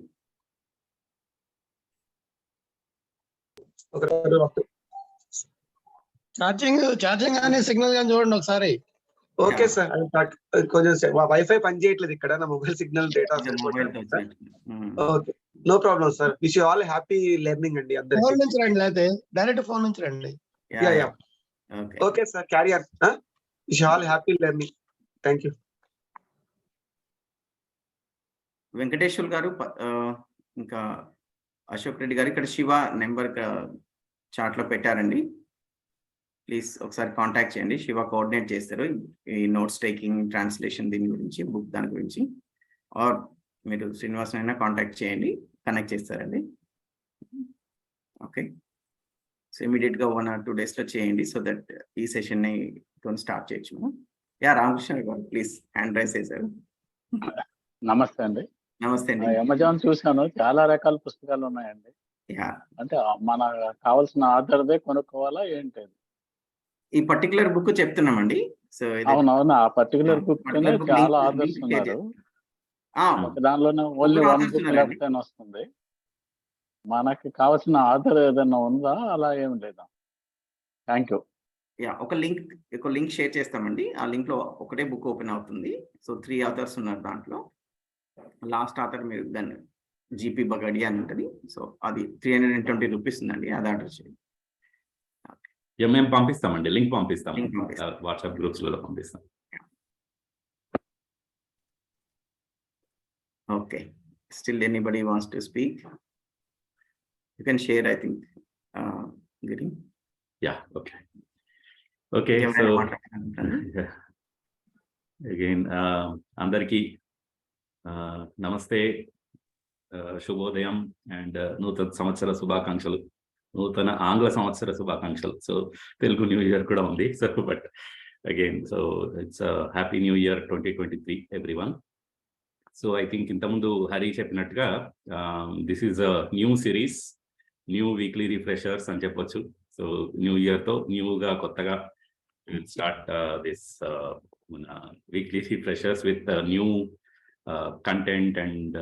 Charging కానీ సిగ్నల్ కానీ చూడండి ఒకసారి.
ఓకే సార్, కొంచెం వైఫై పని చేయట్లేదు ఇక్కడ, నా mobile signal data. Okay, no problem sir. Wish you all happy learning అండి అందరికి.
ఫోన్ నుంచి రండి, లేకపోతే డైరెక్ట్ ఫోన్ నుంచి రండి.
Okay sir, carrier. Wish you all happy learning. Thank you.
Venkateshwar గారు, ఇంకా అశోక్ రెడ్డి గారు ఇక్కడ శివ నెంబర్ చాట్లో పెట్టారండి. ప్లీజ్ ఒకసారి కాంటాక్ట్ చేయండి. శివ కోఆర్డినేట్ చేస్తారు ఈ నోట్స్ టేకింగ్, ట్రాన్స్లేషన్, దీని గురించి, బుక్ దాని గురించి. ఆర్ మీరు శ్రీనివాసన్ అయినా కాంటాక్ట్ చేయండి, కనెక్ట్ చేస్తారండి. ఓకే, సో ఇమీడియట్గా 1 or 2 daysలో చేయండి, సో దట్ ఈ సెషన్ని స్టార్ట్ చేయొచ్చు మనం. రామకృష్ణ గారు ప్లీజ్ హ్యాండ్ రైజ్ చేశారు.
నమస్తే అండి.
నమస్తే అండి.
అమెజాన్ చూశాను, చాలా రకాల పుస్తకాలు ఉన్నాయండి. అంటే మన కావాల్సిన ఆర్డర్దే కొనుక్కోవాలా ఏంటి?
ఈ పర్టికులర్ బుక్ చెప్తున్నామండి. సో
అవునవును, ఆ పర్టికులర్ బుక్ చాలా ఆర్డర్స్ ఉన్నారు. దానిలోనే ఓన్లీ 1 book లెఫ్ట్ అని వస్తుంది. మనకి కావాల్సిన ఆర్డర్ ఏదైనా ఉందా? అలా ఏం లేదా? Thank you.
ఒక లింక్ షేర్ చేస్తామండి. ఆ లింక్ లో ఒకటే బుక్ ఓపెన్ అవుతుంది. సో 3 authors ఉన్నారు దాంట్లో. లాస్ట్ ఆథర్ మీరు దాన్ని జీపీ బగాడియా అని ఉంటుంది. సో అది 320 రూపీస్ ఉందండి, అది ఆర్డర్ చేయండి.
మేము పంపిస్తామండి, లింక్ పంపిస్తాం, వాట్సాప్ గ్రూప్స్లో పంపిస్తాం.
Okay, still anybody wants to speak, you can share. I think Giri.
Okay. Okay, so again అందరికీ నమస్తే, శుభోదయం అండ్ నూతన సంవత్సర శుభాకాంక్షలు, నూతన ఆంగ్ల సంవత్సర శుభాకాంక్షలు. సో తెలుగు న్యూ ఇయర్ కూడా ఉంది. So but again, so it's happy new year 2023 everyone. So I think ఇంతకుముందు హరి చెప్పినట్టుగా this is a new series, new weekly refreshers అని చెప్పొచ్చు. సో న్యూ ఇయర్తో న్యూగా కొత్తగా will start this weekly refreshers with new content and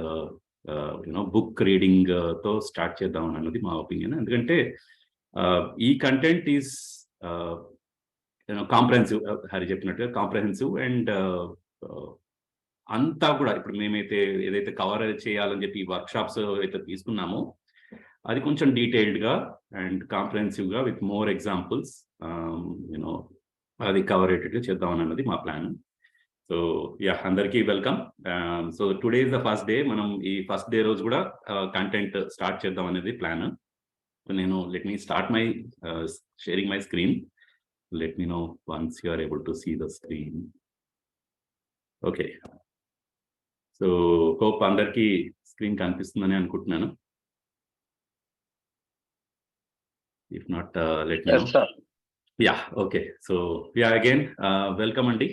book reading తో start చేద్దాం అన్నది మా ఒపీనియన్. ఎందుకంటే ఈ కంటెంట్ ఈస్ కాంప్రహెన్సివ్, హరి చెప్పినట్టుగా కాంప్రహెన్సివ్ అండ్ అంతా కూడా ఇప్పుడు మేమైతే ఏదైతే కవర్ చేయాలని చెప్పి వర్క్షాప్స్ అయితే తీసుకున్నామో అది కొంచెం డీటెయిల్డ్గా అండ్ కాంప్రహెన్సివ్గా విత్ మోర్ ఎగ్జాంపుల్స్ అది కవర్ అయ్యేటట్లు చేద్దాం అన్నది మా ప్లాన్. సో అందరికీ welcome. So today is the first day. మనం ఈ ఫస్ట్ డే రోజు కూడా కంటెంట్ స్టార్ట్ చేద్దాం అనేది ప్లాన్. నేను let me start my sharing my screen. Let me know once you are able to see the screen. Okay, so hope అందరికీ screen కనిపిస్తుందని అనుకుంటున్నాను. If not let me know. Okay, so again welcome అండి.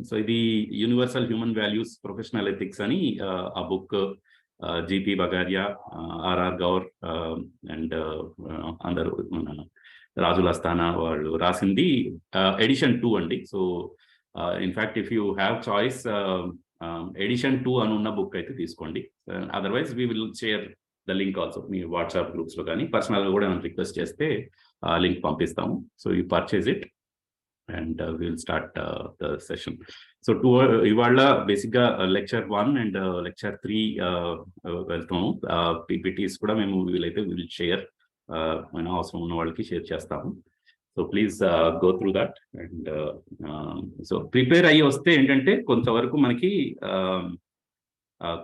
So ఇది universal human values professional ethics అని ఆ book GP Bagaria, RR Gaur and అందరూ రాజుల అస్థానా వాళ్ళు రాసింది ఎడిషన్ 2 అండి. So in fact if you have choice edition 2 అని ఉన్న బుక్ అయితే తీసుకోండి. Otherwise we will share the link also మీ వాట్సాప్ గ్రూప్స్లో కానీ పర్సనల్గా కూడా మనం రిక్వెస్ట్ చేస్తే లింక్ పంపిస్తాము. So you purchase it and will start the session. So ఇవాళ బేసిక్గా లెక్చర్ 1 అండ్ లెక్చర్ 3 వెళ్తాము. పీపీటీస్ కూడా మేము వీలైతే విల్ షేర్, అవసరం ఉన్న వాళ్ళకి షేర్ చేస్తాము. So please go through that. And so prepare అయ్యి వస్తే ఏంటంటే కొంతవరకు మనకి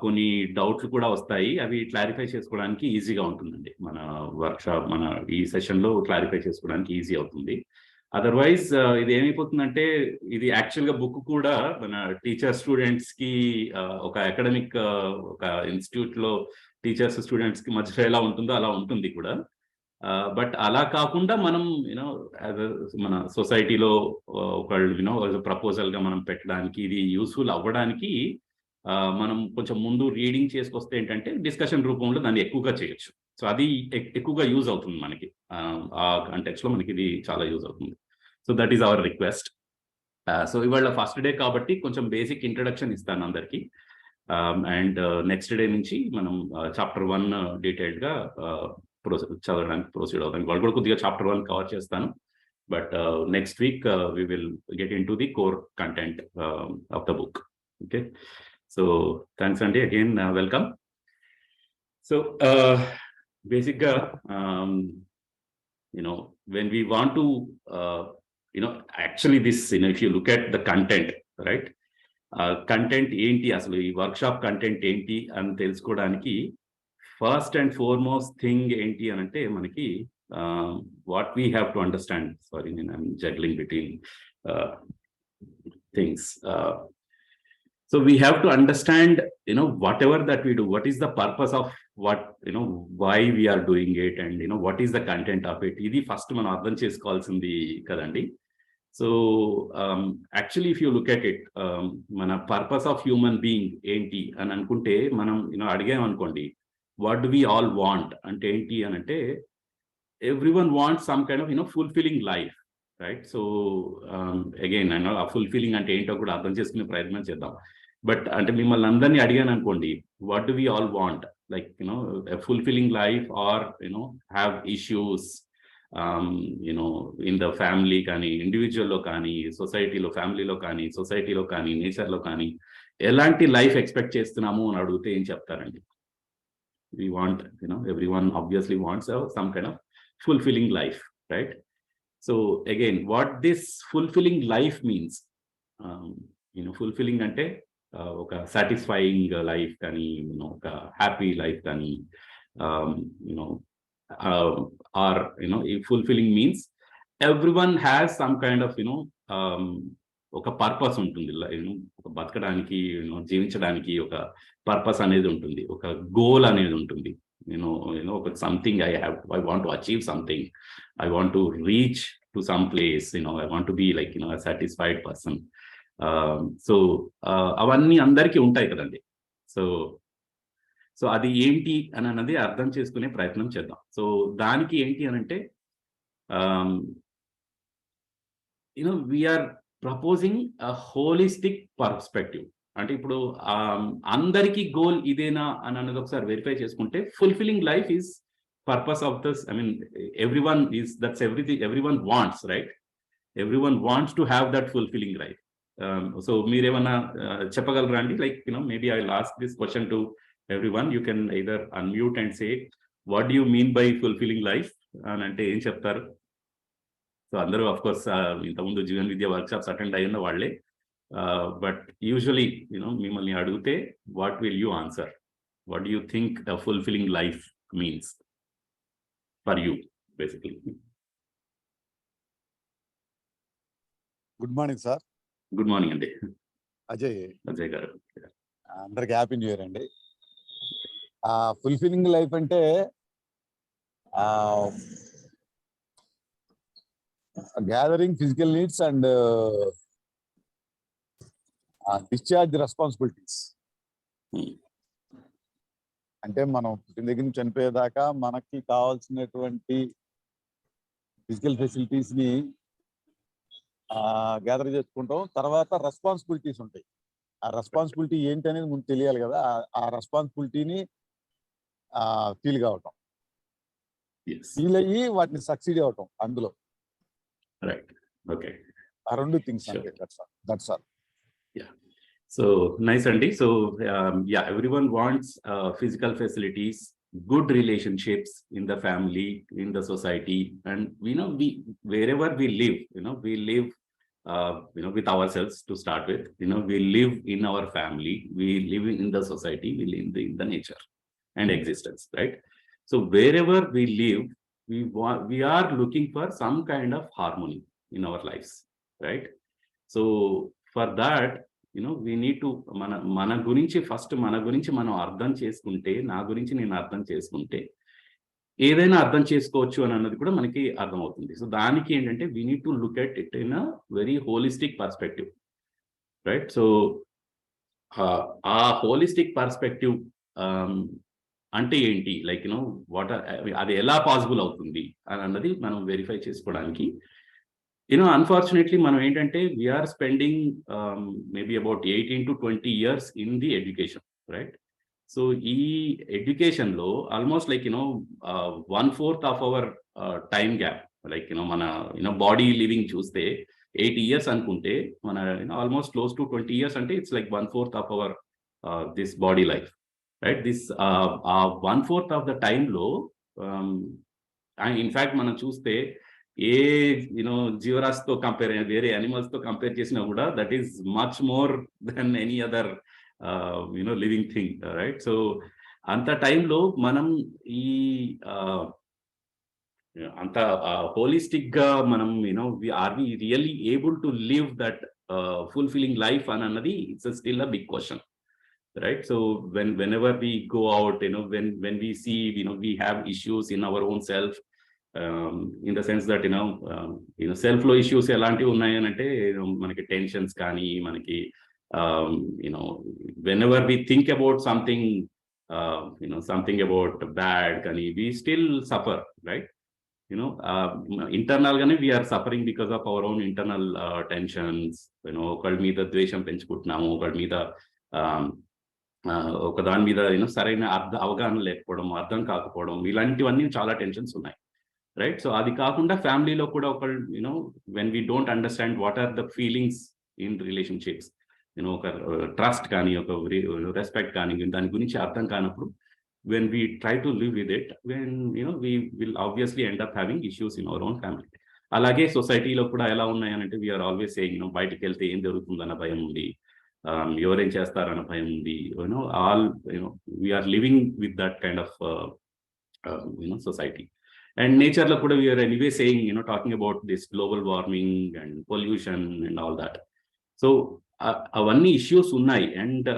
కొన్ని డౌట్లు కూడా వస్తాయి. అవి క్లారిఫై చేసుకోవడానికి ఈజీగా ఉంటుందండి. మన వర్క్షాప్ మన ఈ సెషన్లో క్లారిఫై చేసుకోవడానికి ఈజీ అవుతుంది. అదర్వైజ్ ఇది ఏమైపోతుందంటే ఇది యాక్చువల్గా బుక్ కూడా మన టీచర్ స్టూడెంట్స్కి ఒక అకాడమిక్ ఒక ఇన్స్టిట్యూట్లో టీచర్స్ స్టూడెంట్స్కి మధ్యలో ఎలా ఉంటుందో అలా ఉంటుంది కూడా. బట్ అలా కాకుండా మనం యూనో మన సొసైటీలో ఒకళ్ళు యూనో ప్రపోజల్గా మనం పెట్టడానికి ఇది యూస్ఫుల్ అవ్వడానికి మనం కొంచెం ముందు రీడింగ్ చేసుకొస్తే ఏంటంటే డిస్కషన్ రూపంలో దాన్ని ఎక్కువగా చేయొచ్చు. సో అది ఎక్కువగా యూజ్ అవుతుంది మనకి. ఆ కాంటెక్స్లో మనకి ఇది చాలా యూజ్ అవుతుంది. So that is our request. So ఇవాళ ఫస్ట్ డే కాబట్టి కొంచెం బేసిక్ ఇంట్రడక్షన్ ఇస్తాను అందరికీ. అండ్ నెక్స్ట్ డే నుంచి మనం చాప్టర్ 1 డీటెయిల్డ్గా చదవడానికి ప్రొసీడ్ అవుతాం. వాళ్ళు కూడా కొద్దిగా చాప్టర్ 1 కవర్ చేస్తాను. But next week we will get into the core content of the book. Okay. So thanks Andy again, welcome. So basically when we want to actually this if you look at the content, right, content ఏంటి అసలు ఈ workshop content ఏంటి అని తెలుసుకోవడానికి first and foremost thing ఏంటి అని అంటే మనకి what we have to understand, sorry I'm juggling between things. So we have to understand whatever that we do, what is the purpose of what why we are doing it, and what is the content of it. ఇది first మనం అర్థం చేసుకోవాల్సింది కదండి. So actually if you look at it, మన purpose of human being ఏంటి అని అనుకుంటే మనం అడిగామనుకోండి, what do we all want అంటే ఏంటి అని అంటే everyone wants some kind of fulfilling life, right? So again ఆ ఫుల్ఫిల్లింగ్ అంటే ఏంటో కూడా అర్థం చేసుకునే ప్రయత్నం చేద్దాం. బట్ అంటే మిమ్మల్ని అందరినీ అడిగాను అనుకోండి, what do we all want, like fulfilling life or have issues in the family కానీ, ఇండివిజువల్లో కానీ, సొసైటీలో, ఫ్యామిలీలో కానీ, సొసైటీలో కానీ, నేచర్లో కానీ ఎలాంటి లైఫ్ ఎక్స్పెక్ట్ చేస్తున్నాము అని అడిగితే ఏం చెప్తారండి? We want, everyone obviously wants some kind of fulfilling life, right? So again, what this fulfilling life means, fulfilling ante oka satisfying life kani, oka happy life kani, or fulfilling means everyone has some kind of ఒక purpose ఉంటుంది. ఒక బతకడానికి, జీవించడానికి ఒక purpose అనేది ఉంటుంది, ఒక goal అనేది ఉంటుంది. ఒక something I want to achieve something, I want to reach to some place, I want to be like satisfied person. So అవన్నీ అందరికీ ఉంటాయి కదండి. సో అది ఏంటి అని అన్నది అర్థం చేసుకునే ప్రయత్నం చేద్దాం. సో దానికి ఏంటి అని అంటే we are proposing a holistic perspective. అంటే ఇప్పుడు అందరికీ గోల్ ఇదేనా అని అన్నది ఒకసారి వెరిఫై చేసుకుంటే, fulfilling life is purpose of this. I mean everyone is that's everything, everyone wants, right? Everyone wants to have that fulfilling life. So మీరేమన్నా చెప్పగలరా అండి? Like maybe I will ask this question to everyone. You can either unmute and say what do you mean by fulfilling life అని అంటే ఏం చెప్తారు? So అందరూ of course ఇంతకుముందు జీవన్ విద్య workshops attend అయిన వాళ్ళే. బట్ యూజువలీ మిమ్మల్ని అడిగితే what will you answer? What do you think a fulfilling life means for you basically?
Good morning sir.
Good morning అండి.
అజయ్
గారు,
అందరికి హ్యాపీ న్యూ ఇయర్ అండి. ఫుల్ఫిల్లింగ్ లైఫ్ అంటే gathering physical needs and discharge responsibilities. అంటే మనం పుట్టిన దగ్గర నుంచి చనిపోయేదాకా మనకి కావాల్సినటువంటి ఫిజికల్ ఫెసిలిటీస్ ని గ్యాదర్ చేసుకుంటాం. తర్వాత రెస్పాన్సిబిలిటీస్ ఉంటాయి. ఆ రెస్పాన్సిబిలిటీ ఏంటి అనేది ముందు తెలియాలి కదా. ఆ రెస్పాన్సిబిలిటీని ఫీల్ కావటం, ఫీల్ అయ్యి వాటిని సక్సీడ్ అవటం, అందులో
రైట్. ఓకే,
ఆ రెండు థింగ్స్ అంటే that's all.
Yeah, so nice అండి. So yeah, everyone wants physical facilities, good relationships in the family, in the society, and we wherever we live, we live with ourselves to start with. We live in our family, we live in the society, we live in the nature and existence, right? So wherever we live, we are looking for some kind of harmony in our lives, right? So for that, we need to మన గురించి first మన గురించి మనం అర్థం చేసుకుంటే, నా గురించి నేను అర్థం చేసుకుంటే ఏదైనా అర్థం చేసుకోవచ్చు అని అన్నది కూడా మనకి అర్థమవుతుంది. సో దానికి ఏంటంటే we need to look at it in a very holistic perspective, right? So ఆ హోలిస్టిక్ పర్స్పెక్టివ్ అంటే ఏంటి, లైక్ వాట్ అది ఎలా పాసిబుల్ అవుతుంది అని అన్నది మనం వెరిఫై చేసుకోవడానికి అన్ఫార్చునేట్లీ మనం ఏంటంటే we are spending maybe about 18 to 20 years in the education, right? So ఈ ఎడ్యుకేషన్ లో almost like 1/4 of our time gap, like మన బాడీ లివింగ్ చూస్తే 80 years అనుకుంటే మన ఆల్మోస్ట్ క్లోజ్ టు 20 years అంటే it's like 1/4 of our this body life, right? This 1/4 of the టైంలో in fact మనం చూస్తే ఏ జీవరాశితో కంపేర్ వేరే యానిమల్స్ తో కంపేర్ చేసినా కూడా that is much more than any other living thing, right? So అంత టైంలో మనం ఈ అంత హోలిస్టిక్ గా మనం are we really able to live that fulfilling life అని అన్నది it's still a big question, right? So whenever we go out, when we see we have issues in our own self, in the sense that self లో issues ఎలాంటివి ఉన్నాయనంటే మనకి tensions కానీ మనకి whenever we think about something something about bad కానీ we still suffer, right? internal గానే we are suffering because of our own internal tensions. ఒకళ్ళ మీద ద్వేషం పెంచుకుంటున్నాము, ఒకళ్ళ మీద ఒక దాని మీద సరైన అవగాహన లేకపోవడం, అర్థం కాకపోవడం, ఇలాంటివన్నీ చాలా టెన్షన్స్ ఉన్నాయి, రైట్? సో అది కాకుండా ఫ్యామిలీలో కూడా ఒకళ్ళు when we don't understand what are the feelings in relationships, ఒక ట్రస్ట్ కానీ ఒక రెస్పెక్ట్ కానీ దాని గురించి అర్థం కానప్పుడు when we try to live with it, when we will obviously end up having issues in our own family. అలాగే సొసైటీలో కూడా ఎలా ఉన్నాయనంటే వీఆర్ ఆల్వేస్ సేయింగ్ బయటికి వెళ్తే ఏం జరుగుతుందన్న భయం ఉంది, ఎవరేం చేస్తారన్న భయం ఉంది, all we are living with that kind of society. And నేచర్లో కూడా we are anyway saying talking about this global warming and pollution and all that. So అవన్నీ ఇష్యూస్ ఉన్నాయి, and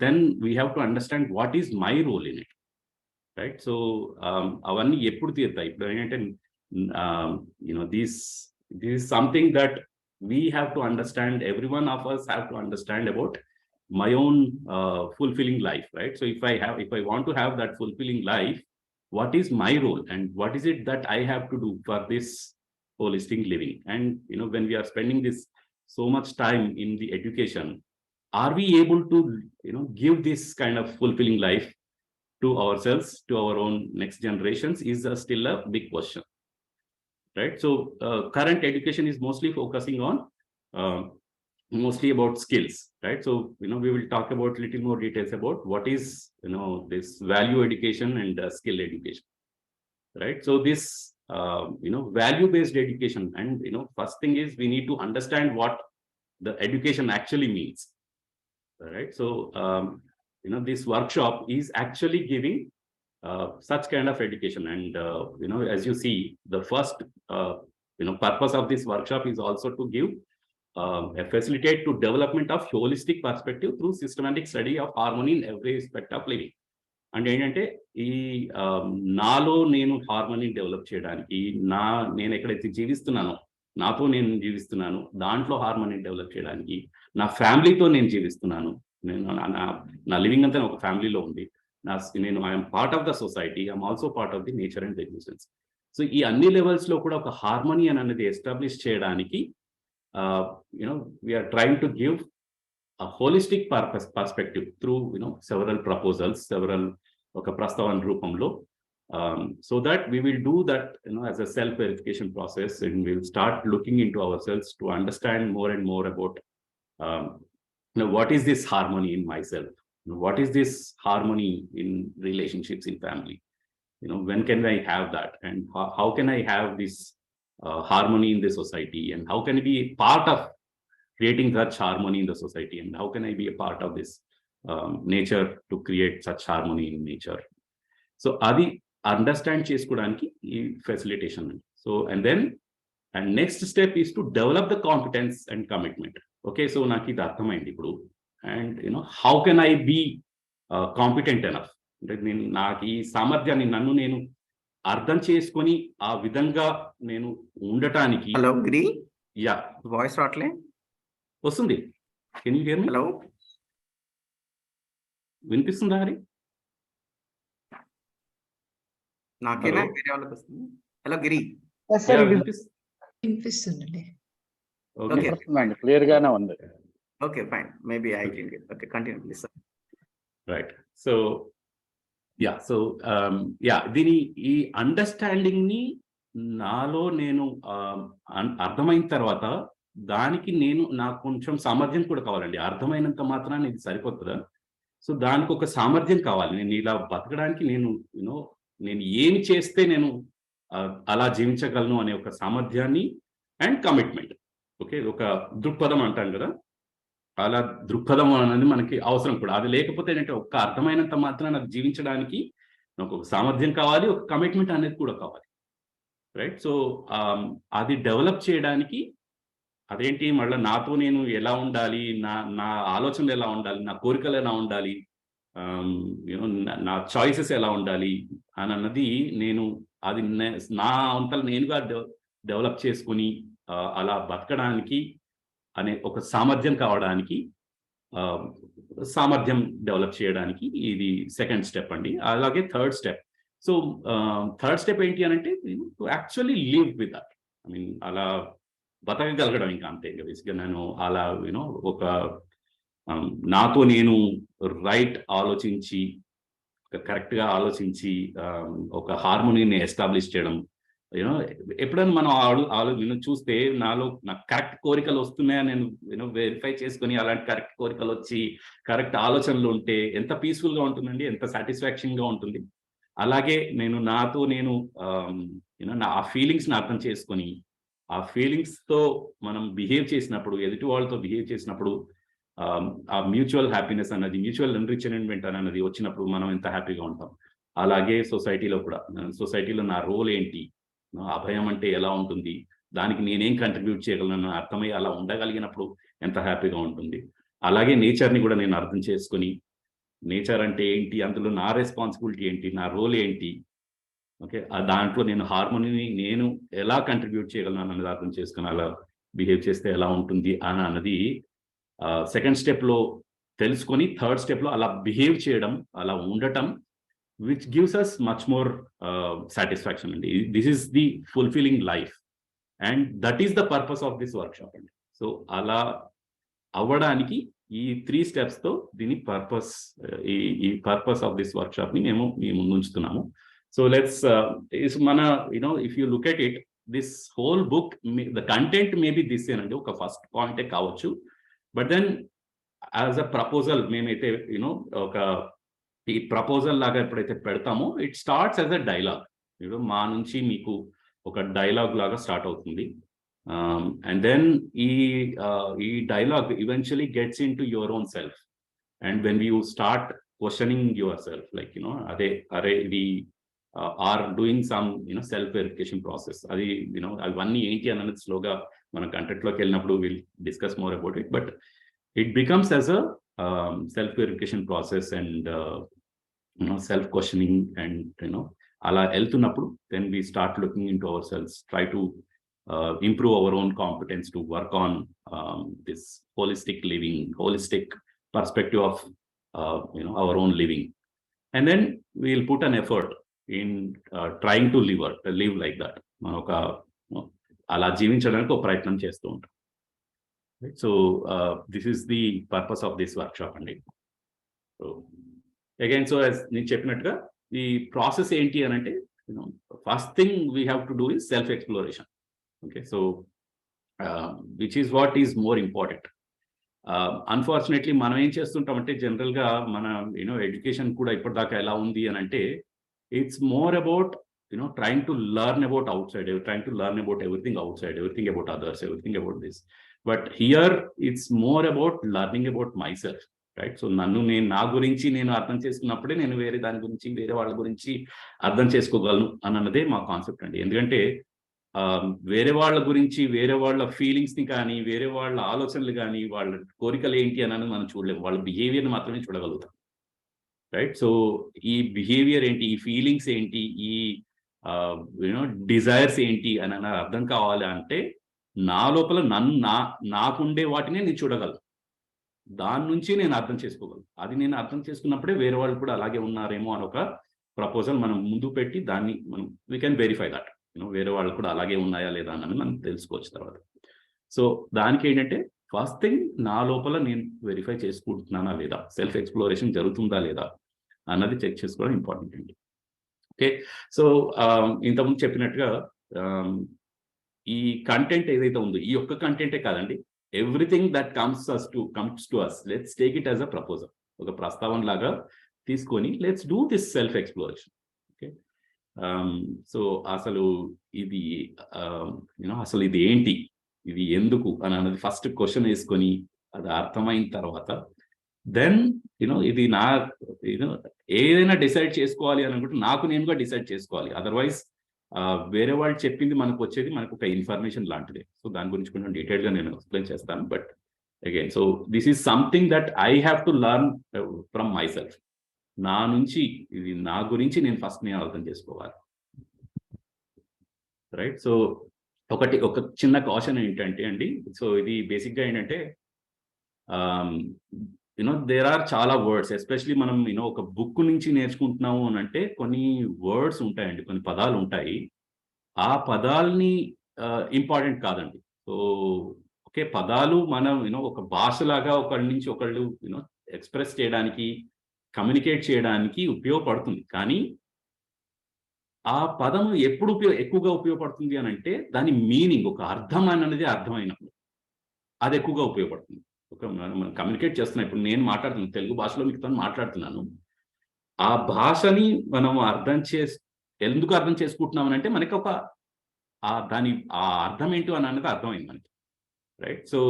then we have to understand what is my role in it, right? So అవన్నీ ఎప్పుడు తీరుతాయి? ఇప్పుడు ఏంటంటే this is something that we have to understand, every one of us have to understand about my own fulfilling life, right? So if I want to have that fulfilling life, what is my role and what is it that I have to do for this holistic living? And when we are spending this so much time in the education, are we able to give this kind of fulfilling life to ourselves, to our own next generations, is still a big question, right? So current education is mostly focusing on mostly about skills, right? So we will talk about little more details about what is this value education and skill education, right? So this value based education, and first thing is we need to understand what the education actually means, right? So this workshop is actually giving such kind of education, and as you see, the first purpose of this workshop is also to give a facilitate to development of holistic perspective through systematic study of harmony in every aspect of living. అంటే ఏంటంటే ఈ నాలో నేను harmony develop చేయడానికి, నేను ఎక్కడైతే జీవిస్తున్నానో, నాతో నేను జీవిస్తున్నాను, దాంట్లో హార్మోనీ డెవలప్ చేయడానికి, నా ఫ్యామిలీతో నేను జీవిస్తున్నాను, నేను నా లివింగ్ అంతా ఒక ఫ్యామిలీలో ఉంది, నేను I'm part of the society, I'm also part of the nature and existence. So ఈ అన్ని లెవెల్స్ లో కూడా ఒక హార్మోనీ అనేది ఎస్టాబ్లిష్ చేయడానికి we are trying to give a holistic perspective through several proposals, several ఒక ప్రస్తావన రూపంలో, so that we will do that as a self verification process, and we will start looking into ourselves to understand more and more about what is this harmony in myself, what is this harmony in relationships in family? When can I have that, and how can I have this harmony in the society, and how can I be part of creating such harmony in the society, and how can I be a part of this nature to create such harmony in nature? So adi understand chesukodaniki ee facilitation. So and next step is to develop the competence and commitment. Okay, so నాకు ఇది అర్థమైంది ఇప్పుడు, and how can I be competent enough, అంటే నేను నాకు ఈ సామర్థ్యాన్ని నన్ను నేను అర్థం చేసుకొని ఆ విధంగా నేను ఉండటానికి.
హలో గిరి,
యా
వాయిస్ రావట్లే?
వస్తుంది. Can you here me?
Hello,
వినిపిస్తుందా హరి?
నాకేనా వేరే వాళ్ళకి వస్తుంది? హలో గిరి,
వినిపిస్తుందండి.
క్లియర్ గానే ఉంది.
Okay fine, maybe I can get. Okay, continue please sir.
Right. So దీని ఈ అండర్స్టాండింగ్ ని నాలో నేను అర్థమైన తర్వాత దానికి నాకు కొంచెం సామర్థ్యం కూడా కావాలండి. అర్థమైనంత మాత్రాన్ని ఇది సరిపోతుందా? సో దానికి ఒక సామర్థ్యం కావాలి. నేను ఇలా బతకడానికి నేను ఏమి చేస్తే నేను అలా జీవించగలను అనే ఒక సామర్థ్యాన్ని అండ్ కమిట్మెంట్. ఓకే, ఒక దృక్పథం అంటాం కదా, అలా దృక్పథం అనేది మనకి అవసరం కూడా. అది లేకపోతే ఏంటంటే ఒక్క అర్థమైనంత మాత్రం నాకు జీవించడానికి నాకు ఒక సామర్థ్యం కావాలి, ఒక కమిట్మెంట్ అనేది కూడా కావాలి. రైట్. సో అది డెవలప్ చేయడానికి అదేంటి, మళ్ళీ నాతో నేను ఎలా ఉండాలి, నా ఆలోచనలు ఎలా ఉండాలి, నా కోరికలు ఎలా ఉండాలి, నా చాయిసెస్ ఎలా ఉండాలి అని అన్నది నేను అది నా అంతలో నేనుగా డెవలప్ చేసుకుని అలా బతకడానికి అనే ఒక సామర్థ్యం కావడానికి, సామర్థ్యం డెవలప్ చేయడానికి ఇది సెకండ్ స్టెప్ అండి. అలాగే third step. So third step ఏంటి అని అంటే to actually live with that. I mean అలా బతకగలగడం. ఇంకా అంతే. బేసిక్గా నేను అలా ఒక నాతో నేను రైట్ ఆలోచించి, కరెక్ట్గా ఆలోచించి ఒక హార్మోనీని ఎస్టాబ్లిష్ చేయడం. ఎప్పుడైనా మనం చూస్తే నాలో నాకు కరెక్ట్ కోరికలు వస్తున్నాయని నేను వెరిఫై చేసుకుని అలాంటి కరెక్ట్ కోరికలు వచ్చి కరెక్ట్ ఆలోచనలు ఉంటే ఎంత పీస్ఫుల్గా ఉంటుందండి, ఎంత సాటిస్ఫాక్షన్గా ఉంటుంది. అలాగే నాతో నేను ఆ ఫీలింగ్స్ని అర్థం చేసుకొని ఆ ఫీలింగ్స్తో మనం బిహేవ్ చేసినప్పుడు, ఎదుటి వాళ్ళతో బిహేవ్ చేసినప్పుడు ఆ మ్యూచువల్ హ్యాపీనెస్ అన్నది, మ్యూచువల్ ఎన్రిచ్మెంట్ అన్నది వచ్చినప్పుడు మనం ఎంత హ్యాపీగా ఉంటాం. అలాగే సొసైటీలో కూడా, సొసైటీలో నా రోల్ ఏంటి, అభయం అంటే ఎలా ఉంటుంది, దానికి నేనేం కంట్రిబ్యూట్ చేయగలను అర్థమై అలా ఉండగలిగినప్పుడు ఎంత హ్యాపీగా ఉంటుంది. అలాగే నేచర్ని కూడా నేను అర్థం చేసుకొని, నేచర్ అంటే ఏంటి, అందులో నా రెస్పాన్సిబిలిటీ ఏంటి, నా రోల్ ఏంటి, ఓకే, దాంట్లో నేను హార్మోనీని నేను ఎలా కంట్రిబ్యూట్ చేయగలను అన్నది అర్థం చేసుకుని అలా బిహేవ్ చేస్తే ఎలా ఉంటుంది అని అన్నది సెకండ్ స్టెప్లో తెలుసుకొని, థర్డ్ స్టెప్లో అలా బిహేవ్ చేయడం, అలా ఉండటం, which gives us much more satisfaction. And this is the fulfilling life, and that is the purpose of this workshop. And so ala avvadaniki ee 3 steps tho dini purpose ee purpose of this workshop ni memu mee mundu unchutunnamu. So let's is mana if you look at it, this whole book, the content may be this anandi oka first point e kavachu, but then as a proposal memaithe oka ఈ proposal లాగా ఎప్పుడైతే పెడతామో it starts as a dialogue. మా నుంచి మీకు ఒక dialogue లాగా start అవుతుంది. అండ్ దెన్ ఈ dialogue eventually gets into your own self. And when you start questioning yourself, like అరే ఇది are doing some self verification process, అది అవన్నీ ఏంటి అన్నది స్లోగా మన కంటెంట్లోకి వెళ్ళినప్పుడు will discuss more about it. But it becomes as a self verification process and self questioning, and ala eltunappudu then we start looking into ourselves, try to improve our own competence to work on this holistic living, holistic perspective of our own living, and then we'll put an effort in trying to live like that. manoka ala jeevinchadaniki oka prayatnam chestu untam. So this is the purpose of this workshop andi. So again, so as నేను చెప్పినట్టుగా ఈ process ఏంటి అని అంటే first thing we have to do is self exploration. Okay, so which is what is more important. Unfortunately మనం ఏం చేస్తుంటామంటే జనరల్గా మన ఎడ్యుకేషన్ కూడా ఇప్పటిదాకా ఎలా ఉంది అని అంటే it's more about trying to learn about outside, trying to learn about everything outside, everything about others, everything about this. But here it's more about learning about myself, right? So నేను నా గురించి నేను అర్థం చేసుకున్నప్పుడే నేను వేరే దాని గురించి వేరే వాళ్ళ గురించి అర్థం చేసుకోగలను అన్నదే మా కాన్సెప్ట్ అండి. ఎందుకంటే వేరే వాళ్ళ గురించి వేరే వాళ్ళ ఫీలింగ్స్ని కానీ వేరే వాళ్ళ ఆలోచనలు కానీ వాళ్ళ కోరికలు ఏంటి అన్నది మనం చూడలేము, వాళ్ళ బిహేవియర్ని మాత్రమే చూడగలుగుతాం, రైట్? సో ఈ బిహేవియర్ ఏంటి, ఈ ఫీలింగ్స్ ఏంటి, ఈ డిజైర్స్ ఏంటి అని అర్థం కావాలి అంటే నా లోపల నాకుండే వాటినే నేను చూడగలను, దాని నుంచి నేను అర్థం చేసుకోగలను. అది నేను అర్థం చేసుకున్నప్పుడే వేరే వాళ్ళు కూడా అలాగే ఉన్నారేమో అని ఒక ప్రపోజల్ మనం ముందు పెట్టి దాన్ని మనం వీ కెన్ వెరిఫై దట్ వేరే వాళ్ళు కూడా అలాగే ఉన్నాయా లేదా అని మనం తెలుసుకోవచ్చు తర్వాత. సో దానికి ఏంటంటే ఫస్ట్ థింగ్ నా లోపల నేను వెరిఫై చేసుకుంటున్నానా లేదా, సెల్ఫ్ ఎక్స్ప్లోరేషన్ జరుగుతుందా లేదా అన్నది చెక్ చేసుకోవడం ఇంపార్టెంట్ అండి. ఓకే, సో ఇంతకుముందు చెప్పినట్టుగా ఈ కంటెంట్ ఏదైతే ఉందో ఈ ఒక్క కంటెంటే కాదండి, everything that comes to us let's take it as a proposal, ఒక ప్రస్తావన లాగా తీసుకొని let's do this self exploration. Okay, so అసలు ఇది అసలు ఇది ఏంటి, ఇది ఎందుకు అని అన్నది ఫస్ట్ క్వశ్చన్ వేసుకొని అది అర్థమైన తర్వాత దెన్ ఇది నా ఏదైనా డిసైడ్ చేసుకోవాలి అని అనుకుంటే నాకు నేనుగా డిసైడ్ చేసుకోవాలి. అదర్వైజ్ వేరే వాళ్ళు చెప్పింది మనకు వచ్చేది మనకు ఒక ఇన్ఫర్మేషన్ లాంటిదే. సో దాని గురించి కొంచెం డీటెయిల్గా నేను ఎక్స్ప్లెయిన్ చేస్తాను. But again so this is something that I have to learn from my self. నా నుంచి ఇది నా గురించి నేను ఫస్ట్ నేను అర్థం చేసుకోవాలి, రైట్? సో ఒక చిన్న కాషన్ ఏంటంటే అండి, సో ఇది బేసిక్గా ఏంటంటే దేర్ ఆర్ చాలా వర్డ్స్, ఎస్పెషలీ మనం ఒక బుక్ నుంచి నేర్చుకుంటున్నాము అని అంటే కొన్ని వర్డ్స్ ఉంటాయండి, కొన్ని పదాలు ఉంటాయి. ఆ పదాలని ఇంపార్టెంట్ కాదండి. సో ఓకే, పదాలు మనం ఒక భాషలాగా ఒకళ్ళ నుంచి ఒకళ్ళు ఎక్స్ప్రెస్ చేయడానికి, కమ్యూనికేట్ చేయడానికి ఉపయోగపడుతుంది. కానీ ఆ పదం ఎప్పుడు ఎక్కువగా ఉపయోగపడుతుంది అని అంటే దాని మీనింగ్, ఒక అర్థం అనేది అర్థమైనప్పుడు అది ఎక్కువగా ఉపయోగపడుతుంది. మనం కమ్యూనికేట్ చేస్తున్నాం, ఇప్పుడు నేను మాట్లాడుతున్నాను తెలుగు భాషలో మీతో మాట్లాడుతున్నాను, ఆ భాషని మనం ఎందుకు అర్థం చేసుకుంటున్నాం అంటే మనకి ఒక దాని ఆ అర్థం ఏంటో అని అనేది అర్థమైంది మనకి, రైట్? సో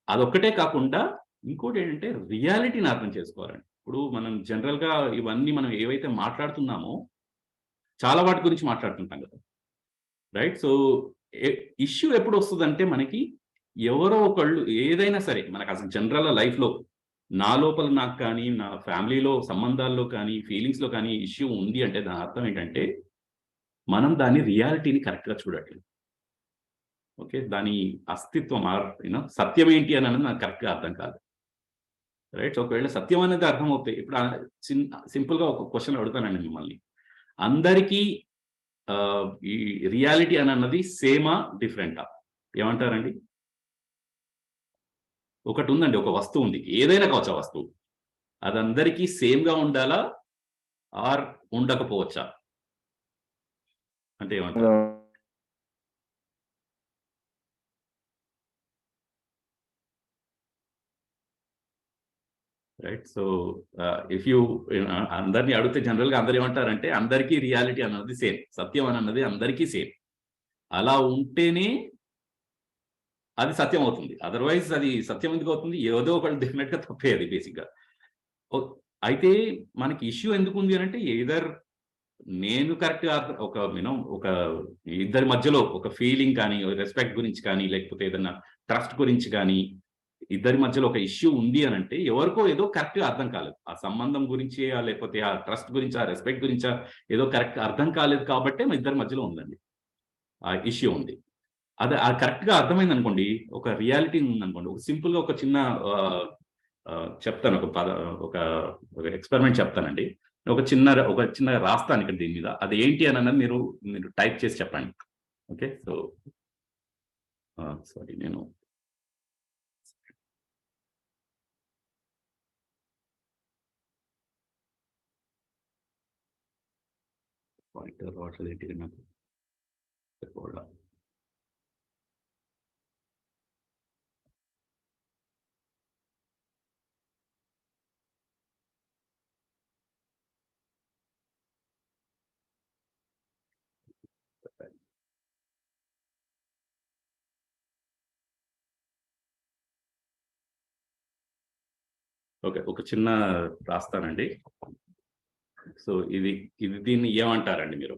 అదొక్కటే కాకుండా ఇంకోటి ఏంటంటే రియాలిటీని అర్థం చేసుకోవాలండి. ఇప్పుడు మనం జనరల్గా ఇవన్నీ మనం ఏవైతే మాట్లాడుతున్నామో చాలా వాటి గురించి మాట్లాడుతుంటాం కదా, రైట్? సో ఇష్యూ ఎప్పుడు వస్తుందంటే మనకి ఎవరో ఒకళ్ళు ఏదైనా సరే మనకు అసలు జనరల్ లైఫ్లో నా లోపల నాకు కానీ నా ఫ్యామిలీలో సంబంధాల్లో కానీ ఫీలింగ్స్లో కానీ ఇష్యూ ఉంది అంటే దాని అర్థం ఏంటంటే మనం దాని రియాలిటీని కరెక్ట్గా చూడట్లేదు. ఓకే, దాని అస్తిత్వం సత్యం ఏంటి అని అనేది నాకు కరెక్ట్గా అర్థం కాదు, రైట్? ఒకవేళ సత్యం అనేది అర్థం అవుతాయి. ఇప్పుడు సింపుల్గా ఒక క్వశ్చన్ అడుగుతానండి మిమ్మల్ని, అందరికీ ఈ రియాలిటీ అని అన్నది సేమా డిఫరెంటా? ఏమంటారండి? ఒకటి ఉందండి, ఒక వస్తువు ఉంది, ఏదైనా కావచ్చు ఆ వస్తువు, అది అందరికీ సేమ్గా ఉండాలా ఆర్ ఉండకపోవచ్చా అంటే ఏమంటారు? రైట్? సో ఇఫ్ యూ అందరినీ అడిగితే జనరల్గా అందరు ఏమంటారంటే అందరికీ రియాలిటీ అన్నది సేమ్, సత్యం అన్నది అందరికీ సేమ్, అలా ఉంటేనే అది సత్యం అవుతుంది. అదర్వైజ్ అది సత్యం ఎందుకు అవుతుంది? ఏదో ఒకటి డెఫినెట్గా తప్పే అది బేసిక్గా. అయితే మనకి ఇష్యూ ఎందుకు ఉంది అని అంటే ఎయిదర్ నేను కరెక్ట్గా ఒక ఇద్దరి మధ్యలో ఒక ఫీలింగ్ కానీ రెస్పెక్ట్ గురించి కానీ లేకపోతే ఏదైనా ట్రస్ట్ గురించి కానీ ఇద్దరి మధ్యలో ఒక ఇష్యూ ఉంది అని అంటే ఎవరికో ఏదో కరెక్ట్గా అర్థం కాలేదు, ఆ సంబంధం గురించి లేకపోతే ఆ ట్రస్ట్ గురించి ఆ రెస్పెక్ట్ గురించా ఏదో కరెక్ట్గా అర్థం కాలేదు కాబట్టి మా ఇద్దరి మధ్యలో ఉందండి ఆ ఇష్యూ ఉంది. అది కరెక్ట్గా అర్థమైంది అనుకోండి, ఒక రియాలిటీ ఉందనుకోండి, ఒక సింపుల్గా ఒక చిన్న చెప్తాను, ఒక ఎక్స్పెరిమెంట్ చెప్తానండి. ఒక చిన్న రాస్తాను ఇక్కడ దీని మీద, అది ఏంటి అని అన్నది మీరు టైప్ చేసి చెప్పండి. ఓకే, సో సారీ నేను పాయింటర్ వాడలేదు నాకు. ఓకే, ఒక చిన్న రాస్తానండి. సో ఇది దీన్ని ఏమంటారండి మీరు?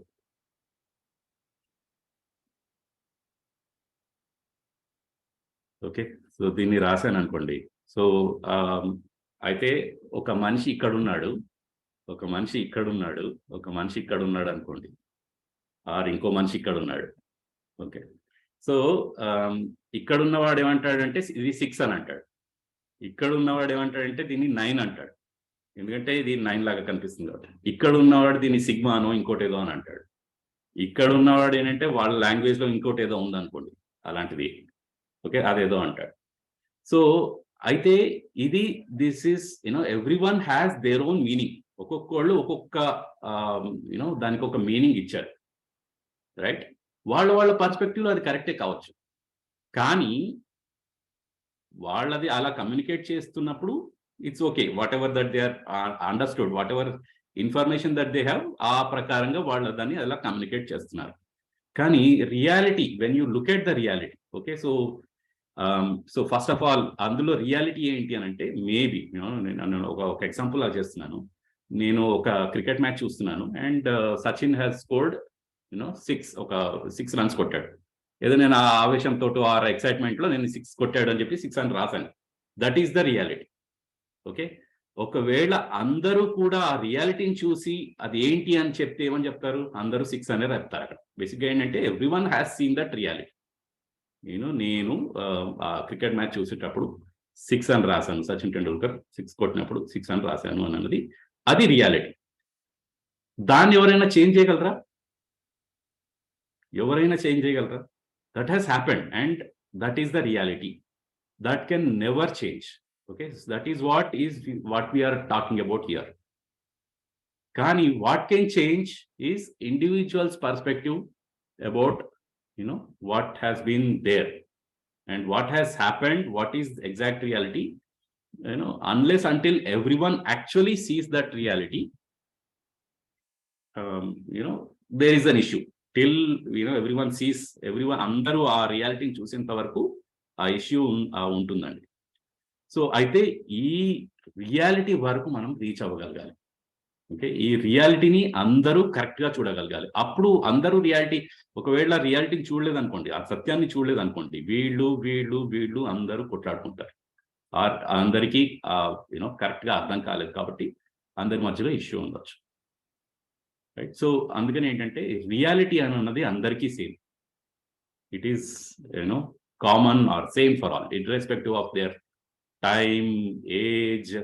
ఓకే, సో దీన్ని రాశాను అనుకోండి. సో అయితే ఒక మనిషి ఇక్కడున్నాడు, ఒక మనిషి ఇక్కడున్నాడు, ఒక మనిషి ఇక్కడున్నాడు అనుకోండి, ఆర్ ఇంకో మనిషి ఇక్కడున్నాడు. ఓకే, సో ఇక్కడ ఉన్నవాడు ఏమంటాడంటే ఇది 6 అని అంటాడు. ఇక్కడ ఉన్నవాడు ఏమంటాడంటే దీన్ని 9 అంటాడు, ఎందుకంటే ఇది 9 లాగా కనిపిస్తుంది కాబట్టి. ఇక్కడ ఉన్నవాడు దీన్ని సిగ్మానో ఇంకోటి ఏదో అని అంటాడు. ఇక్కడ ఉన్నవాడు ఏంటంటే వాళ్ళ లాంగ్వేజ్ లో ఇంకోటి ఏదో ఉందనుకోండి, అలాంటిది. ఓకే, అదేదో అంటాడు. సో అయితే ఇది this is every one has their own meaning. ఒక్కొక్కళ్ళు ఒక్కొక్క దానికి ఒక మీనింగ్ ఇచ్చారు, రైట్? వాళ్ళ పర్స్పెక్టివ్ లో అది కరెక్టే కావచ్చు, కానీ వాళ్ళది అలా కమ్యూనికేట్ చేస్తున్నప్పుడు it's okay, whatever that they are understood, whatever information that they have, ఆ ప్రకారంగా వాళ్ళు దాన్ని అలా కమ్యూనికేట్ చేస్తున్నారు. కానీ reality, when you look at the reality, okay, so first of all అందులో రియాలిటీ ఏంటి అని అంటే, మేబీ నేను ఒక ఎగ్జాంపుల్ లా చేస్తున్నాను. నేను ఒక క్రికెట్ మ్యాచ్ చూస్తున్నాను and Sachin has scored 6 runs కొట్టాడు. ఏదో నేను ఆ ఆవేశంతో ఆ ఎక్సైట్మెంట్ లో నేను 6 కొట్టాడు అని చెప్పి 6 అని రాశాను. That is the reality. Okay, ఒకవేళ అందరూ కూడా ఆ రియాలిటీని చూసి అది ఏంటి అని చెప్తే ఏమని చెప్తారు? అందరూ 6 అనే చెప్తారు. అక్కడ బేసిక్గా ఏంటంటే every one has seen that reality. నేను ఆ క్రికెట్ మ్యాచ్ చూసేటప్పుడు 6 అని రాశాను, సచిన్ టెండూల్కర్ 6 కొట్టినప్పుడు 6 అని రాశాను అన్నది అది రియాలిటీ. దాన్ని ఎవరైనా చేంజ్ చేయగలరా? ఎవరైనా చేంజ్ చేయగలరా? That has happened and that is the reality. That can never change. Okay, that is what we're talking about here. కానీ what can change is individuals perspective about what has been there and what has happened, what is the exact reality. Unless until everyone actually sees that reality, there is an issue. Till everyone sees, everyone andaru aa reality ni chusenta varaku aa issue untundandi. So aithe ee reality varaku manam reach avagalagali. Okay, ఈ రియాలిటీని అందరూ correct గా చూడగలగాలి. అప్పుడు అందరూ ఒకవేళ రియాలిటీని చూడలేదు అనుకోండి, ఆ సత్యాన్ని చూడలేదు అనుకోండి, వీళ్ళు అందరూ కొట్లాడుకుంటారు. అందరికీ కరెక్ట్ గా అర్థం కాలేదు కాబట్టి అందరి మధ్యలో ఇష్యూ ఉండొచ్చు, రైట్? సో అందుకని ఏంటంటే రియాలిటీ అన్నది అందరికీ same. It is common or same for all, irrespective of their time, age.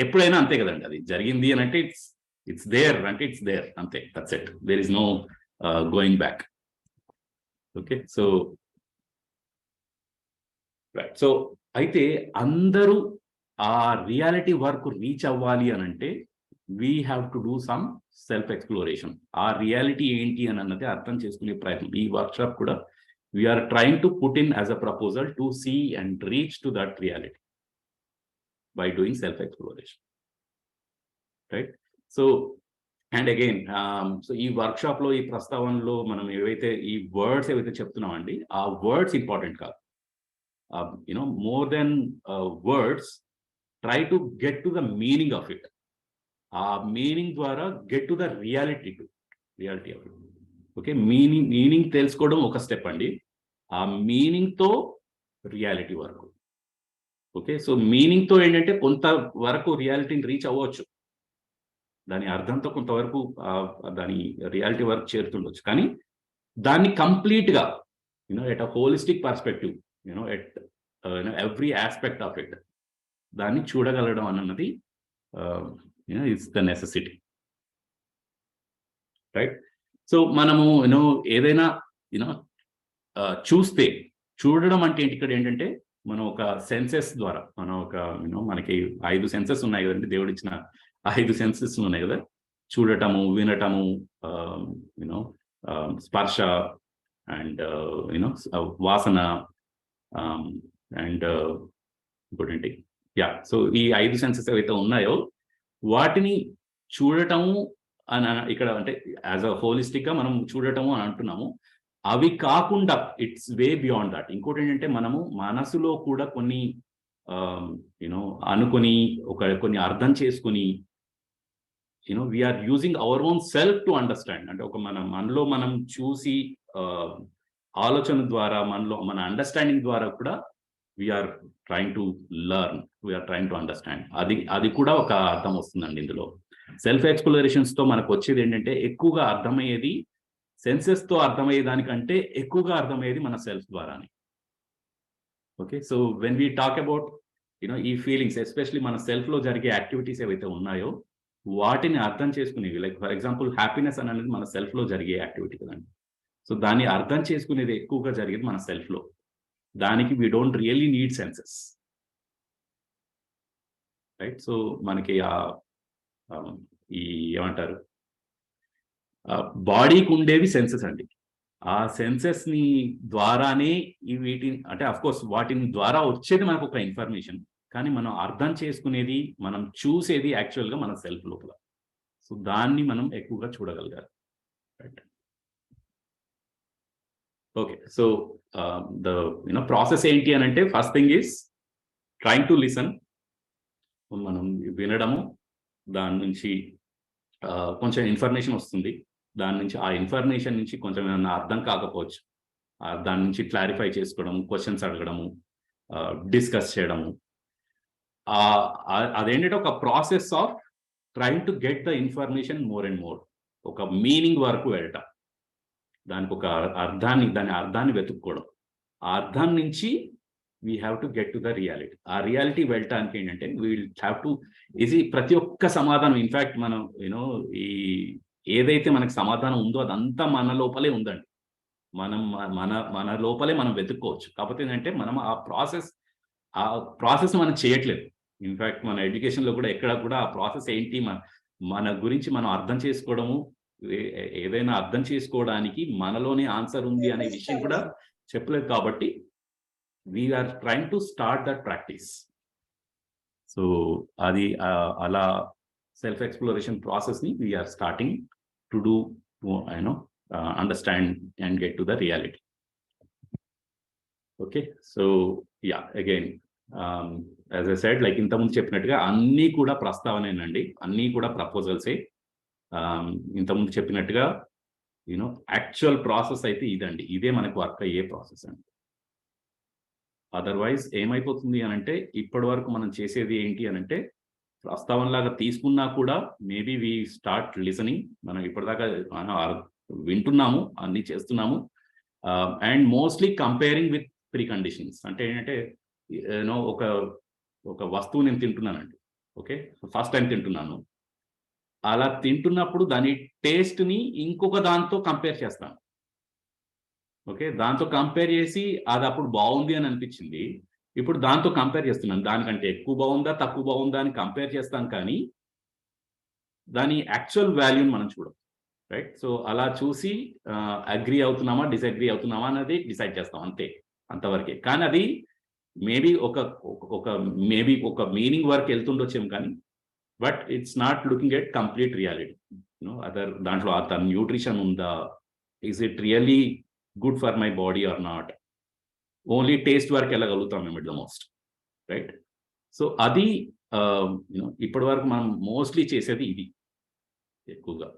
ఎప్పుడైనా అంతే కదండి, అది జరిగింది అని అంటే ఇట్స్ దేర్ అంటే ఇట్స్ దేర్, అంతే, that's it. There is no going back. Okay, so right. So అయితే అందరూ ఆ రియాలిటీ వరకు రీచ్ అవ్వాలి అని అంటే we have to do some self exploration. ఆ రియాలిటీ ఏంటి అని అన్నది అర్థం చేసుకునే ప్రయత్నం. ఈ వర్క్షాప్ కూడా we are trying to put in as a proposal to see and reach to that reality by doing self-exploration, right? So and again, so ఈ వర్క్షాప్ లో, ఈ ప్రస్తావనలో మనం ఏవైతే ఈ వర్డ్స్ ఏవైతే చెప్తున్నామండి, ఆ వర్డ్స్ ఇంపార్టెంట్ కాదు. More than words, try to get to the meaning of it. ఆ మీనింగ్ ద్వారా get to the reality of it. Okay, meaning తెలుసుకోవడం ఒక స్టెప్ అండి, ఆ మీనింగ్ తో రియాలిటీ వరకు. ఓకే, సో మీనింగ్ తో ఏంటంటే కొంతవరకు రియాలిటీని రీచ్ అవ్వచ్చు, దాని అర్థంతో కొంతవరకు దాని రియాలిటీ వరకు చేరుతుండొచ్చు, కానీ దాన్ని కంప్లీట్ గా at a holistic perspective, at every aspect of it, దాన్ని చూడగలడం అన్నది it's the necessity, right? So మనము ఏదైనా చూడడం అంటే ఇక్కడ ఏంటంటే మనం ఒక సెన్సెస్ ద్వారా, మనం ఒక మనకి 5 సెన్సెస్ ఉన్నాయి కదండి, దేవుడు ఇచ్చిన 5 సెన్సెస్ ఉన్నాయి కదా. చూడటము, వినటము, స్పర్శ అండ్ వాసన అండ్ ఇంకోటేంటి, సో ఈ 5 సెన్సెస్ ఏవైతే ఉన్నాయో వాటిని చూడటము అని ఇక్కడ అంటే యాజ్ అ హోలిస్టిక్ గా మనం చూడటము అని అంటున్నాము. అవి కాకుండా ఇట్స్ వే బియాండ్ దట్. ఇంకోటి ఏంటంటే మనము మనసులో కూడా కొన్ని అనుకొని కొన్ని అర్థం చేసుకుని we are using our own self to understand. అంటే మనలో మనం చూసి ఆలోచన ద్వారా మన అండర్స్టాండింగ్ ద్వారా కూడా we are trying to learn, we are trying to understand. అది కూడా ఒక అర్థం వస్తుందండి ఇందులో. సెల్ఫ్ ఎక్స్ప్లోరేషన్స్ తో మనకు వచ్చేది ఏంటంటే ఎక్కువగా అర్థమయ్యేది సెన్సెస్ తో అర్థమయ్యే దానికంటే ఎక్కువగా అర్థమయ్యేది మన సెల్ఫ్ ద్వారానే. Okay, so when we talk about ఈ ఫీలింగ్స్, ఎస్పెషలీ మన సెల్ఫ్ లో జరిగే యాక్టివిటీస్ ఏవైతే ఉన్నాయో వాటిని అర్థం చేసుకునేవి, లైక్ ఫర్ ఎగ్జాంపుల్ హ్యాపీనెస్ అనేది మన సెల్ఫ్ లో జరిగే యాక్టివిటీ కదండి. సో దాన్ని అర్థం చేసుకునేది ఎక్కువగా జరిగేది మన సెల్ఫ్ లో. దానికి we don't really need senses, right? So మనకి ఈ ఏమంటారు, బాడీకి ఉండేవి సెన్సెస్ అండి. ఆ సెన్సెస్ ని ద్వారానే వీటిని, అంటే అఫ్ కోర్స్ వాటిని ద్వారా వచ్చేది మనకు ఒక ఇన్ఫర్మేషన్, కానీ మనం అర్థం చేసుకునేది, మనం చూసేది యాక్చువల్గా మన సెల్ఫ్ లోపల. సో దాన్ని మనం ఎక్కువగా చూడగలగాలి, right? Okay, so the process ఏంటి అని అంటే, first thing is trying to listen. మనం వినడము, దాని నుంచి కొంచెం ఇన్ఫర్మేషన్ వస్తుంది, దాని నుంచి ఆ ఇన్ఫర్మేషన్ నుంచి కొంచెం ఏమైనా అర్థం కాకపోవచ్చు, దాని నుంచి క్లారిఫై చేసుకోవడము, క్వశ్చన్స్ అడగడము, డిస్కస్ చేయడము. అదేంటంటే ఒక process of trying to get the information more and more. ఒక మీనింగ్ వరకు వెళ్ళటం, దానికి ఒక దాని అర్థాన్ని వెతుక్కోవడం, ఆ అర్థం నుంచి we have to get to the reality. ఆ రియాలిటీ వెళ్ళటానికి ఏంటంటే వీల్ హ్యావ్ టు ప్రతి ఒక్క సమాధానం, ఇన్ఫ్యాక్ట్ మనం ఏదైతే మనకు సమాధానం ఉందో అదంతా మన లోపలే ఉందండి. మన లోపలే మనం వెతుక్కోవచ్చు. కాకపోతే ఏంటంటే మనం ఆ ప్రాసెస్ మనం చేయట్లేదు. ఇన్ఫ్యాక్ట్ మన ఎడ్యుకేషన్లో కూడా ఎక్కడ కూడా ఆ ప్రాసెస్ ఏంటి, మన గురించి మనం అర్థం చేసుకోవడము, ఏదైనా అర్థం చేసుకోవడానికి మనలోనే ఆన్సర్ ఉంది అనే విషయం కూడా చెప్పలేదు. కాబట్టి we are trying to start that practice. So అది అలా సెల్ఫ్ ఎక్స్ప్లోరేషన్ ప్రాసెస్ ని we are starting to do, understand and get to the reality. Okay, so yeah, again as I said, like ఇంతకుముందు చెప్పినట్టుగా అన్నీ కూడా ప్రస్తావనేనండి, అన్నీ కూడా ప్రపోజల్సే. ఇంతకుముందు చెప్పినట్టుగా యాక్చువల్ ప్రాసెస్ అయితే ఇదండి, ఇదే మనకు వర్క్ అయ్యే ప్రాసెస్ అండి. అదర్వైజ్ ఏమైపోతుంది అనంటే, ఇప్పటి వరకు మనం చేసేది ఏంటి అనంటే, ప్రస్తావనలాగా తీసుకున్నా కూడా మేబీ వి స్టార్ట్ లిసనింగ్. మనం ఇప్పటిదాకా వింటున్నాము, అన్ని చేస్తున్నాము, and mostly comparing with pre conditions. అంటే ఏంటంటే, ఒక వస్తువు నేను తింటున్నానండి, ఓకే, ఫస్ట్ టైం తింటున్నాను. అలా తింటున్నప్పుడు దాని టేస్ట్ని ఇంకొక దాంతో కంపేర్ చేస్తాను. ఓకే, దాంతో కంపేర్ చేసి అది అప్పుడు బాగుంది అని అనిపించింది, ఇప్పుడు దాంతో కంపేర్ చేస్తున్నాను, దానికంటే ఎక్కువ బాగుందా తక్కువ బాగుందా అని కంపేర్ చేస్తాను, కానీ దాని యాక్చువల్ వాల్యూని మనం చూడం, రైట్? సో అలా చూసి అగ్రీ అవుతున్నామా డిసగ్రీ అవుతున్నామా అనేది డిసైడ్ చేస్తాం, అంతే, అంతవరకే. కానీ అది మేబీ ఒక మీనింగ్ వరకు వెళ్తుండొచ్చేమో, కానీ but it's not looking at complete reality. దాంట్లో న్యూట్రిషన్ ఉందా, is it really good for my body or not, only taste వరకు వెళ్ళగలుగుతాం మేము at the most, right? So అది ఇప్పటి వరకు మనం మోస్ట్లీ చేసేది ఇది ఎక్కువగా,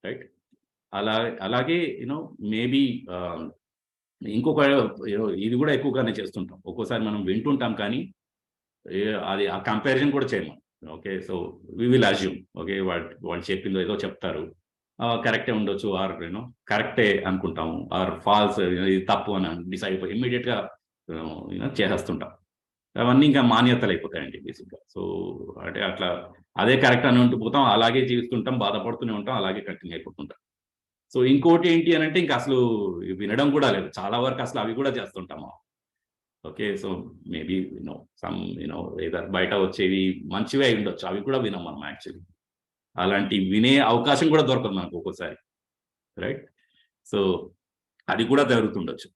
రైట్? అలాగే మేబీ ఇంకొక ఇది కూడా ఎక్కువగానే చేస్తుంటాం. ఒక్కోసారి మనం వింటుంటాం కానీ అది ఆ కంపారిజన్ కూడా చేయము. Okay, so we will assume, okay, వాళ్ళు చెప్పిందో ఏదో చెప్తారు, కరెక్టే ఉండొచ్చు, ఆర్ కరెక్టే అనుకుంటాము, ఆర్ ఫాల్స్, ఇది తప్పు అని డిసైడ్ అయిపోయి ఇమ్మీడియట్గా చేసేస్తుంటాం. అవన్నీ ఇంకా మాన్యతలు అయిపోతాయండి బేసిక్గా. సో అంటే అట్లా అదే కరెక్ట్ అని ఉంటూ పోతాం, అలాగే జీవిస్తుంటాం, బాధపడుతూనే ఉంటాం, అలాగే కంటిన్యూ అయిపోతుంటాం. సో ఇంకోటి ఏంటి అని అంటే, ఇంకా అసలు వినడం కూడా లేదు చాలా వరకు, అసలు అవి కూడా చేస్తుంటాము. ఓకే, సో మేబీ ఏదో బయట వచ్చేవి మంచివే అయి ఉండొచ్చు, అవి కూడా వినం మనం యాక్చువల్లీ. అలాంటి వినే అవకాశం కూడా దొరకదు మనకు ఒక్కోసారి, రైట్? సో అది కూడా జరుగుతుండొచ్చు.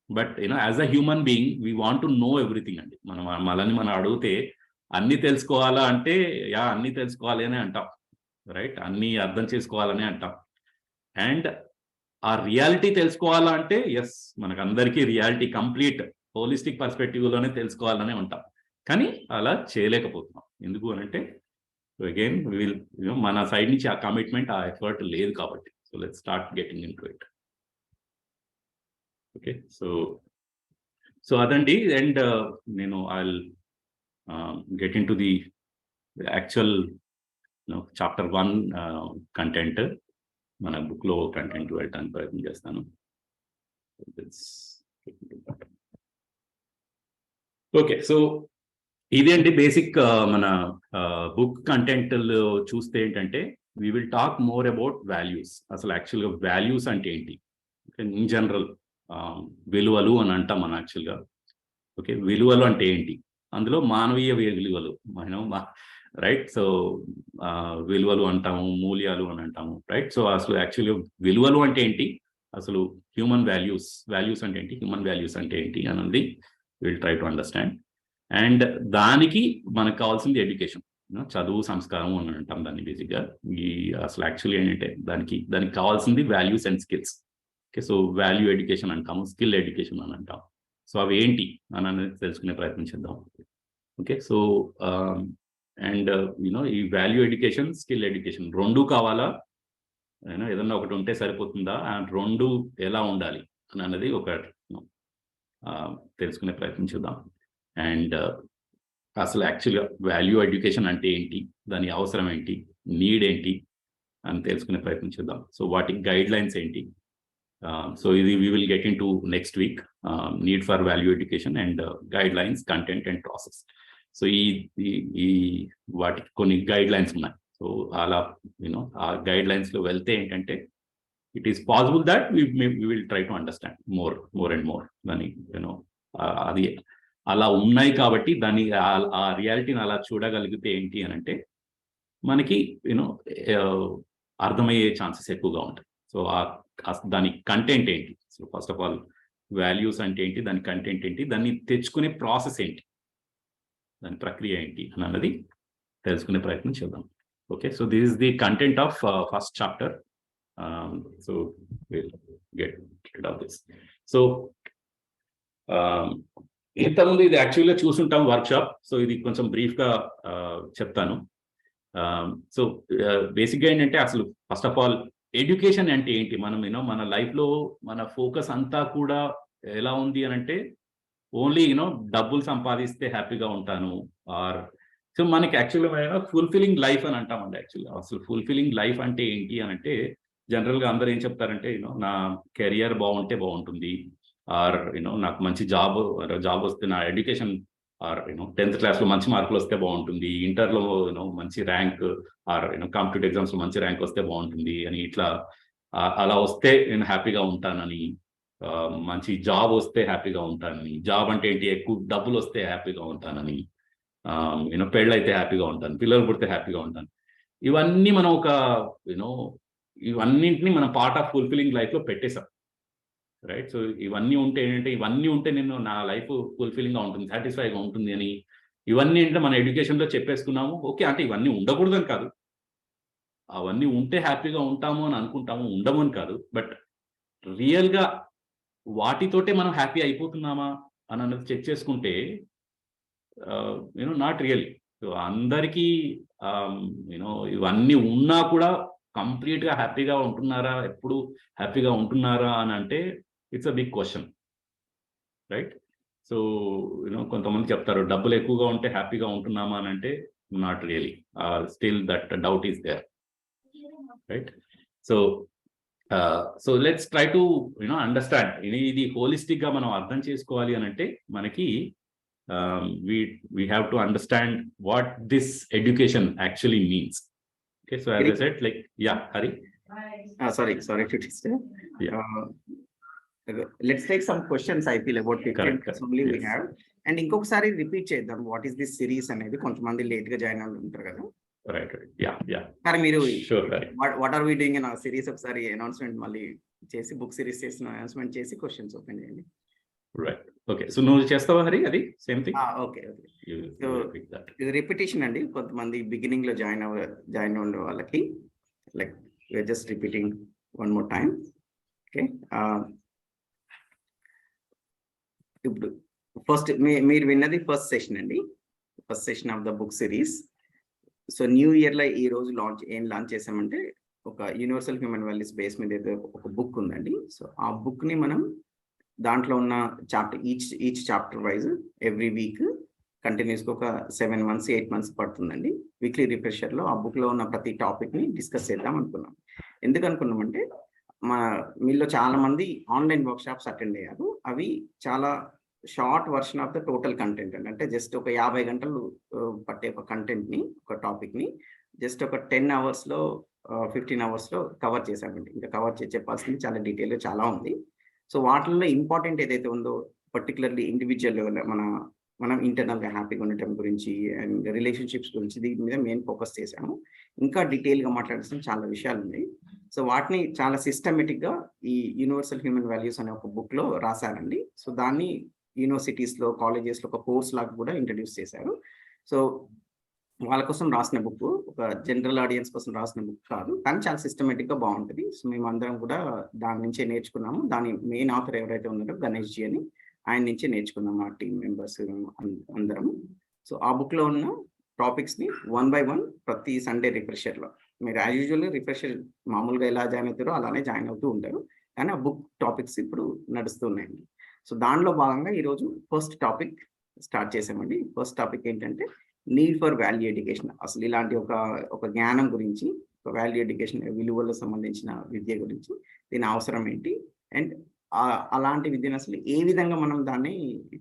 But as a human being we want to know everything అండి. మనల్ని మనం అడిగితే అన్ని తెలుసుకోవాలా అంటే, అన్ని తెలుసుకోవాలి అని అంటాం, రైట్? అన్ని అర్థం చేసుకోవాలని అంటాం. అండ్ ఆ రియాలిటీ తెలుసుకోవాలా అంటే, ఎస్, మనకు అందరికీ రియాలిటీ కంప్లీట్ హోలిస్టిక్ పర్స్పెక్టివ్ లోనే తెలుసుకోవాలని ఉంటాం. కానీ అలా చేయలేకపోతున్నాం. ఎందుకు అనంటే అగైన్ విల్ మన సైడ్ నుంచి ఆ కమిట్మెంట్, ఆ ఎఫర్ట్ లేదు కాబట్టి. So let's start getting into it. Okay, so అదండి. అండ్ నేను I get in to the actual chapter 1 content, మన బుక్లో కంటెంట్ వెళ్ళడానికి ప్రయత్నం చేస్తాను. ఓకే, సో ఇదేంటి బేసిక్ మన బుక్ కంటెంట్ చూస్తే ఏంటంటే we will talk more about values. అసలు యాక్చువల్గా వాల్యూస్ అంటే ఏంటి, ఇన్ జనరల్ విలువలు అని అంటాం మనం యాక్చువల్గా. ఓకే, విలువలు అంటే ఏంటి, అందులో మానవీయ విలువలు రైట్. సో విలువలు అంటాము, మూల్యాలు అని అంటాము, రైట్. సో అసలు యాక్చువల్గా విలువలు అంటే ఏంటి, అసలు హ్యూమన్ వాల్యూస్ అంటే ఏంటి, హ్యూమన్ వాల్యూస్ అంటే ఏంటి అన్నది will try to understand. And దానికి మనకు కావాల్సింది ఎడ్యుకేషన్, చదువు సంస్కారం అని అంటాం దాన్ని బేసిక్గా. ఈ అసలు యాక్చువల్లీ ఏంటంటే దానికి కావాల్సింది values and skills. Okay, so value education అంటాము, స్కిల్ ఎడ్యుకేషన్ అని అంటాం. సో అవి ఏంటి అని అనేది తెలుసుకునే ప్రయత్నం చేద్దాం. ఓకే, సో అండ్ ఈ వాల్యూ ఎడ్యుకేషన్, స్కిల్ ఎడ్యుకేషన్ రెండు కావాలా, ఏదన్నా ఒకటి ఉంటే సరిపోతుందా, అండ్ రెండు ఎలా ఉండాలి అని అన్నది ఒక తెలుసుకునే ప్రయత్నం చేద్దాం. అండ్ అసలు యాక్చువల్గా వాల్యూ ఎడ్యుకేషన్ అంటే ఏంటి, దాని అవసరం ఏంటి, నీడ్ ఏంటి అని తెలుసుకునే ప్రయత్నం చేద్దాం. సో వాటి గైడ్ లైన్స్ ఏంటి. సో ఇది we will get in to next week, need for value education and guide lines, content and process. So ఈ వాటికి కొన్ని గైడ్ లైన్స్ ఉన్నాయి. సో అలా ఆ గైడ్ లైన్స్లో వెళ్తే ఏంటంటే it is possible that we will try to understand more and more. దాని అది అలా ఉన్నాయి కాబట్టి దాన్ని ఆ రియాలిటీని అలా చూడగలిగితే ఏంటి అని అంటే మనకి అర్థమయ్యే ఛాన్సెస్ ఎక్కువగా ఉంటాయి. సో దాని కంటెంట్ ఏంటి, so first of all values అంటే ఏంటి, దాని కంటెంట్ ఏంటి, దాన్ని తెచ్చుకునే ప్రాసెస్ ఏంటి, దాని ప్రక్రియ ఏంటి అని అన్నది తెలుసుకునే ప్రయత్నం చేద్దాం. Okay, so this is the content of first chapter. So we'll get rid of this. So ఇంతకుముందు ఇది యాక్చువల్గా చూసుంటాం వర్క్షాప్. సో ఇది కొంచెం బ్రీఫ్గా చెప్తాను. సో బేసిక్గా ఏంటంటే అసలు ఫస్ట్ ఆఫ్ ఆల్ ఎడ్యుకేషన్ అంటే ఏంటి, మనం మన లైఫ్లో మన ఫోకస్ అంతా కూడా ఎలా ఉంది అని అంటే ఓన్లీ డబ్బులు సంపాదిస్తే హ్యాపీగా ఉంటాను, ఆర్ సో మనకి యాక్చువల్గా ఫుల్ఫిల్లింగ్ లైఫ్ అని అంటామండి. యాక్చువల్గా అసలు ఫుల్ఫిల్లింగ్ లైఫ్ అంటే ఏంటి అని అంటే జనరల్గా అందరూ ఏం చెప్తారంటే నా కెరియర్ బాగుంటే బాగుంటుంది, ఆర్ నాకు మంచి జాబ్ వస్తే, నా ఎడ్యుకేషన్ ఆర్ 10th క్లాస్లో మంచి మార్కులు వస్తే బాగుంటుంది, ఇంటర్లో మంచి ర్యాంక్ ఆర్ కాంపిటేటివ్ ఎగ్జామ్స్లో మంచి ర్యాంక్ వస్తే బాగుంటుంది అని, ఇట్లా అలా వస్తే నేను హ్యాపీగా ఉంటానని, మంచి జాబ్ వస్తే హ్యాపీగా ఉంటానని, జాబ్ అంటే ఏంటి ఎక్కువ డబ్బులు వస్తే హ్యాపీగా ఉంటానని, పెళ్ళైతే హ్యాపీగా ఉంటాను, పిల్లలు పుడితే హ్యాపీగా ఉంటాను. ఇవన్నీ మనం ఇవన్నింటినీ మనం పార్ట్ ఆఫ్ ఫుల్ఫిల్లింగ్ లైఫ్లో పెట్టేశాం, రైట్. సో ఇవన్నీ ఉంటే ఏంటంటే ఇవన్నీ ఉంటే నేను నా లైఫ్ ఫుల్ఫిల్లింగ్గా ఉంటుంది, సాటిస్ఫైగా ఉంటుంది అని ఇవన్నీ ఏంటంటే మన ఎడ్యుకేషన్లో చెప్పేసుకున్నాము. ఓకే, అంటే ఇవన్నీ ఉండకూడదని కాదు, అవన్నీ ఉంటే హ్యాపీగా ఉంటాము అని అనుకుంటాము, ఉండము అని కాదు. బట్ రియల్గా వాటితోటే మనం హ్యాపీ అయిపోతున్నామా అని అన్నది చెక్ చేసుకుంటే నాట్ రియల్లీ. సో అందరికీ ఇవన్నీ ఉన్నా కూడా కంప్లీట్గా హ్యాపీగా ఉంటున్నారా, ఎప్పుడు హ్యాపీగా ఉంటున్నారా అని అంటే it's a big question, right. So కొంతమంది చెప్తారు డబ్బులు ఎక్కువగా ఉంటే హ్యాపీగా ఉంటున్నామా అని అంటే not really, still that doubt is there, right. So let's try to understand. ఇది హోలిస్టిక్గా మనం అర్థం చేసుకోవాలి అని అంటే మనకి we have to understand what this education actually means. Okay, so as I said, like, yeah, Hari.
Sorry to disturb. Let's take some questions. I feel about 15 minutes only we have. And ఇంకొకసారి repeat చేద్దాం what is this series అనేది. కొంతమంది late గా join అవుతూ ఉంటారు కదా.
Right, yeah.
Sir మీరు
sure,
what are we doing in ఆ సిరీస్ ఒకసారి అనౌన్స్మెంట్ మళ్ళీ చేసి, బుక్ సిరీస్ చేసిన అనౌన్స్మెంట్ చేసి క్వశ్చన్స్ ఓపెన్ చేయండి.
రైట్, ఓకే. సో నువ్వు చేస్తావా హరి అది సేమ్ థింగ్?
ఓకే. సో ఇది రిపిటేషన్ అండి. కొంతమంది బిగినింగ్ లో జాయిన్ అవ్వే వాళ్ళకి like we are just repeating one more time. Okay, ఇప్పుడు ఫస్ట్ మీరు విన్నది ఫస్ట్ సెషన్ అండి. First session of the book series. So new ఇయర్లో ఈ రోజు లాంచ్ చేసామంటే ఒక యూనివర్సల్ హ్యూమన్ వాల్యూస్ బేస్ మీద అయితే ఒక బుక్ ఉందండి. సో ఆ బుక్ని మనం దాంట్లో ఉన్న chapter each chapter wise every week కంటిన్యూస్గా ఒక 7 months 8 months పడుతుందండి. వీక్లీ రిఫ్రెషర్లో ఆ బుక్లో ఉన్న ప్రతి టాపిక్ని డిస్కస్ చేద్దాం అనుకున్నాం. ఎందుకు అనుకున్నామంటే మీలో చాలా మంది ఆన్లైన్ వర్క్షాప్స్ అటెండ్ అయ్యారు. అవి చాలా short version of the total content అండి. అంటే జస్ట్ ఒక 50 గంటలు పట్టే ఒక కంటెంట్ని, ఒక టాపిక్ని జస్ట్ ఒక 10 hours 15 hours కవర్ చేశామండి. ఇంకా కవర్ చెప్పాల్సింది చాలా డీటెయిల్గా చాలా ఉంది. సో వాటిల్లో ఇంపార్టెంట్ ఏదైతే ఉందో పర్టికులర్లీ ఇండివిజువల్ లెవెల్ మనం ఇంటర్నల్గా హ్యాపీగా ఉండటం గురించి అండ్ రిలేషన్షిప్స్ గురించి దీని మీద మెయిన్ ఫోకస్ చేశాము. ఇంకా డీటెయిల్గా మాట్లాడాల్సిన చాలా విషయాలు ఉన్నాయి. సో వాటిని చాలా సిస్టమేటిక్గా ఈ యూనివర్సల్ హ్యూమన్ వాల్యూస్ అనే ఒక బుక్లో రాశారండి. సో దాన్ని యూనివర్సిటీస్లో, కాలేజెస్లో ఒక కోర్స్ లాగా కూడా ఇంట్రడ్యూస్ చేశారు. సో వాళ్ళ కోసం రాసిన బుక్, ఒక జనరల్ ఆడియన్స్ కోసం రాసిన బుక్ కాదు, కానీ చాలా సిస్టమేటిక్గా బాగుంటుంది. సో మేము అందరం కూడా దాని నుంచే నేర్చుకున్నాము. దాని మెయిన్ ఆథర్ ఎవరైతే ఉన్నారో గణేష్ జీ అని, ఆయన నుంచే నేర్చుకున్నాము ఆ టీమ్ మెంబర్స్ అందరం. సో ఆ బుక్లో ఉన్న టాపిక్స్ని 1 by 1 ప్రతి సండే రిఫ్రెషర్లో మీరు యాజ్ యూజువల్ రిఫ్రెషర్ మామూలుగా ఎలా జాయిన్ అవుతారో అలానే జాయిన్ అవుతూ ఉంటారు, కానీ ఆ బుక్ టాపిక్స్ ఇప్పుడు నడుస్తున్నాయండి. సో దానిలో భాగంగా ఈరోజు ఫస్ట్ టాపిక్ స్టార్ట్ చేసామండి. ఫస్ట్ టాపిక్ ఏంటంటే నీడ్ ఫర్ వాల్యూ ఎడ్యుకేషన్. అసలు ఇలాంటి ఒక జ్ఞానం గురించి, ఒక వాల్యూ ఎడ్యుకేషన్ విలువలకు సంబంధించిన విద్య గురించి, దీని అవసరం ఏంటి అండ్ అలాంటి విద్యను అసలు ఏ విధంగా మనం దాన్ని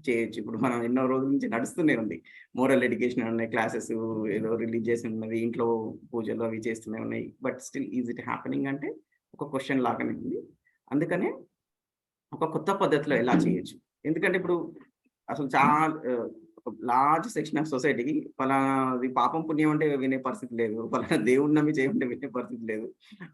చేయొచ్చు. ఇప్పుడు మనం ఎన్నో రోజుల నుంచి నడుస్తూనే ఉంది, మోరల్ ఎడ్యుకేషన్ ఉన్నాయి, క్లాసెస్ ఏదో రిలీజియస్ ఉన్నది, ఇంట్లో పూజలు అవి చేస్తూనే ఉన్నాయి. But still is it happening అంటే ఒక క్వశ్చన్ లాగానే ఉంది. అందుకనే ఒక కొత్త పద్ధతిలో ఎలా చేయొచ్చు. ఎందుకంటే ఇప్పుడు అసలు చాలా ఒక లార్జ్ సెక్షన్ ఆఫ్ సొసైటీకి ఫలానాది పాపం పుణ్యం అంటే వినే పరిస్థితి లేదు, ఫలానా దేవుడిని నమ్మి చేయమంటే వినే పరిస్థితి లేదు.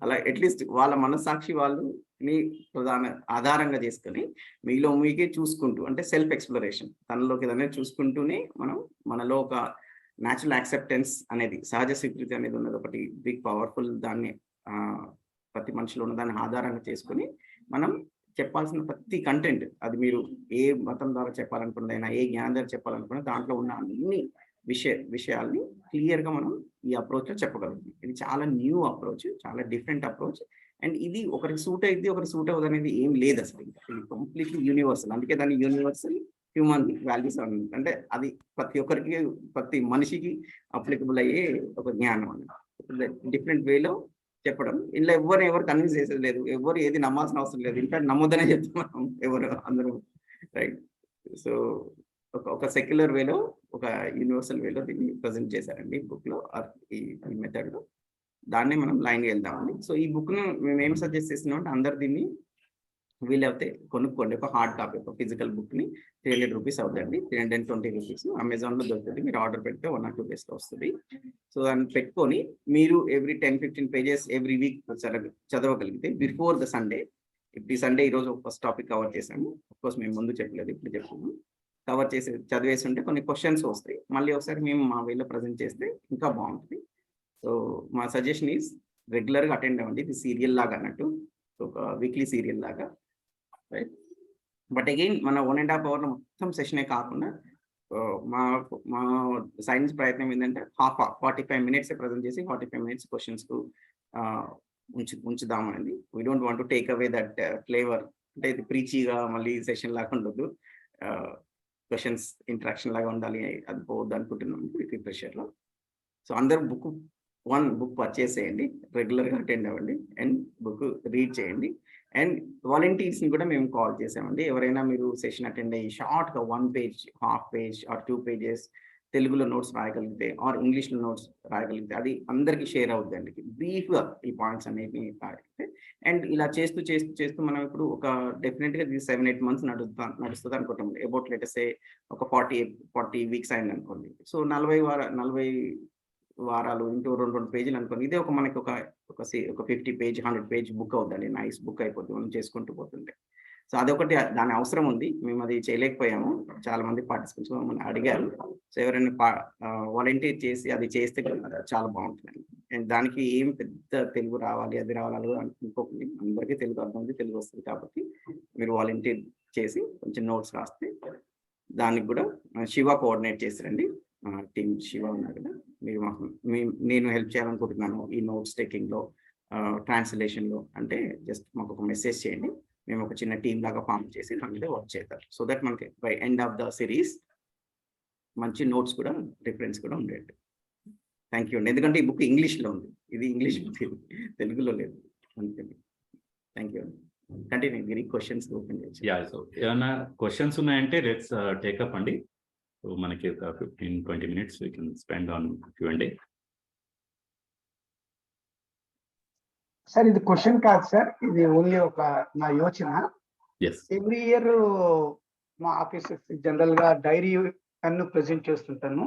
అలా అట్లీస్ట్ వాళ్ళ మనస్సాక్షి వాళ్ళని ప్రధాన ఆధారంగా చేసుకొని మీలో మీకే చూసుకుంటూ, అంటే సెల్ఫ్ ఎక్స్ప్లోరేషన్, తనలోకి ఏదైనా చూసుకుంటూనే మనలో ఒక న్యాచురల్ యాక్సెప్టెన్స్ అనేది, సహజ స్వీకృతి అనేది ఉన్నది, ఒకటి బిగ్ పవర్ఫుల్. దాన్ని ప్రతి మనిషిలో ఉన్న దాన్ని ఆధారంగా చేసుకొని మనం చెప్పాల్సిన ప్రతి కంటెంట్, అది మీరు ఏ మతం ద్వారా చెప్పాలనుకున్నదైనా, ఏ జ్ఞానం ద్వారా చెప్పాలనుకున్నా, దాంట్లో ఉన్న అన్ని విషయాల్ని క్లియర్గా మనం ఈ అప్రోచ్లో చెప్పగలుగుతాం. ఇది చాలా న్యూ అప్రోచ్, చాలా డిఫరెంట్ అప్రోచ్. అండ్ ఇది ఒకరికి సూట్ అయింది, ఒకరికి సూట్ అవ్వదు అనేది ఏం లేదు అసలు. ఇది కంప్లీట్లీ యూనివర్సల్. అందుకే దాన్ని యూనివర్సల్ హ్యూమన్ వాల్యూస్ అంటే అది ప్రతి ఒక్కరికి, ప్రతి మనిషికి అప్లికబుల్ అయ్యే ఒక జ్ఞానం అన్నమాట. డిఫరెంట్ వేలో చెప్పడం. ఇంట్లో ఎవరు కన్విన్స్ చేసేది లేదు, ఎవరు ఏది నమ్మాల్సిన అవసరం లేదు. ఇన్ఫాక్ట్ నమ్మొద్దనే చెప్తున్నాం ఎవరు అందరూ, రైట్. సో ఒక సెక్యులర్ వేలో, ఒక యూనివర్సల్ వేలో దీన్ని ప్రజెంట్ చేశారండి బుక్లో, ఈ మెథడ్లో. దాన్నే మనం లైన్గా వెళ్దామండి. సో ఈ బుక్ను మేము ఏం సజెస్ట్ చేస్తున్నాం అంటే అందరు దీన్ని వీలైతే కొనుక్కోండి. ఒక హార్డ్ కాపీ, ఒక ఫిజికల్ బుక్ని 300 రూపీస్ అవుతుంది, 320 రూపీస్. అమెజాన్లో దొరుకుతుంది, మీరు ఆర్డర్ పెడితే 1 or 2 daysలో వస్తుంది. సో దాన్ని పెట్టుకొని మీరు ఎవ్రీ 10-15 pages ఎవ్రీ వీక్ చదవగలిగితే బిఫోర్ ద సండే, ఇప్పుడు ఈ సండే ఈరోజు ఫస్ట్ టాపిక్ కవర్ చేసాము. అఫ్కోర్స్ మేము ముందు చెప్పలేదు, ఇప్పుడు చెప్తున్నాము. కవర్ చేసి చదివేసి ఉంటే కొన్ని క్వశ్చన్స్ వస్తాయి, మళ్ళీ ఒకసారి మేము మా వేలో ప్రజెంట్ చేస్తే ఇంకా బాగుంటుంది. సో మా సజెషన్ ఈజ్ రెగ్యులర్గా అటెండ్ అవ్వండి. ఇది సీరియల్ లాగా అన్నట్టు, ఒక వీక్లీ సీరియల్ లాగా, రైట్. బట్ అగైన్ మన 1.5 hour మొత్తం సెషనే కాకుండా మా సైన్స్ ప్రయత్నం ఏంటంటే 45 minutes ప్రజెంట్ చేసి 45 minutes క్వశ్చన్స్కు ఉంచుదామనేది. We don't want to take away that flavour. అంటే ఇది ప్రీచీగా మళ్ళీ సెషన్ లాగా ఉండదు, క్వశ్చన్స్ ఇంటరాక్షన్ లాగా ఉండాలి, అది పోవద్దు అనుకుంటున్నాం రిఫ్రెషర్లో. సో అందరూ బుక్ పర్చేస్ చేయండి, రెగ్యులర్గా అటెండ్ అవ్వండి అండ్ బుక్ రీడ్ చేయండి. అండ్ వాలంటీర్స్ని కూడా మేము కాల్ చేసామండి. ఎవరైనా మీరు సెషన్ అటెండ్ అయ్యి షార్ట్గా 1 page, ½ page or 2 pages తెలుగులో నోట్స్ రాయగలిగితే ఆర్ ఇంగ్లీష్లో నోట్స్ రాయగలిగితే అది అందరికీ షేర్ అవుతుందండి. బ్రీఫ్గా ఈ పాయింట్స్ అనేవి రాయగలిగితే, అండ్ ఇలా చేస్తూ మనం ఇప్పుడు ఒక డెఫినెట్గా 7-8 months నడుస్తుంది అనుకుంటాం. అబౌట్ లెటర్స్ ఒక 40 weeks అయింది అనుకోండి. సో 40 వారాలు ఇంటూ 2 పేజీలు అనుకోండి. ఇదే మనకి ఒక 50 page 100 page బుక్ అవుతుందండి. నైస్ బుక్ అయిపోతుంది మనం చేసుకుంటూ పోతుంటే. సో అదొకటి, దాని అవసరం ఉంది. మేము అది చేయలేకపోయాము, చాలా మంది పార్టిసిపెంట్స్ మమ్మల్ని అడిగారు. సో ఎవరైనా వాలంటీర్ చేసి అది చేస్తే చాలా బాగుంటుంది. అండ్ దానికి ఏం పెద్ద తెలుగు రావాలి, అది రావాలి అనుకోకండి. అందరికీ తెలుగు అర్థం ఉంది, తెలుగు వస్తుంది. కాబట్టి మీరు వాలంటీర్ చేసి కొంచెం నోట్స్ రాస్తే దానికి కూడా శివ కోఆర్డినేట్ చేస్తారండి. టీమ్ శివ ఉన్నారు కదా, మీరు నేను హెల్ప్ చేయాలనుకుంటున్నాను ఈ నోట్స్ టేకింగ్లో, ట్రాన్స్లేషన్లో అంటే జస్ట్ మాకు ఒక మెసేజ్ చేయండి. మేము ఒక చిన్న టీమ్ లాగా ఫామ్ చేసి దాని మీద వర్క్ చేద్దాం. సో దట్ మనకి by end of the series మంచి నోట్స్ కూడా, రిఫరెన్స్ కూడా ఉండేది. థ్యాంక్ యూ అండి. ఎందుకంటే ఈ బుక్ ఇంగ్లీష్లో ఉంది, ఇది ఇంగ్లీష్ బుక్, ఇది తెలుగులో లేదు. అంతే. థ్యాంక్ యూ అండి. కంటిన్యూ, మీరు క్వశ్చన్స్ ఓపెన్ చేయొచ్చు.
యా, సో ఏమైనా క్వశ్చన్స్ ఉన్నాయంటే లెట్స్ టేకప్ అండి. సో మనకి ఒక 15-20 minutes we can spend on Q&A.
Sir ఇది క్వశ్చన్ కాదు సార్, ఇది ఓన్లీ ఒక నా యోచన. ఎవ్రీ ఇయర్ మా ఆఫీసెస్ జనరల్ గా డైరీ అన్ను ప్రెజెంట్ చేస్తుంటాను.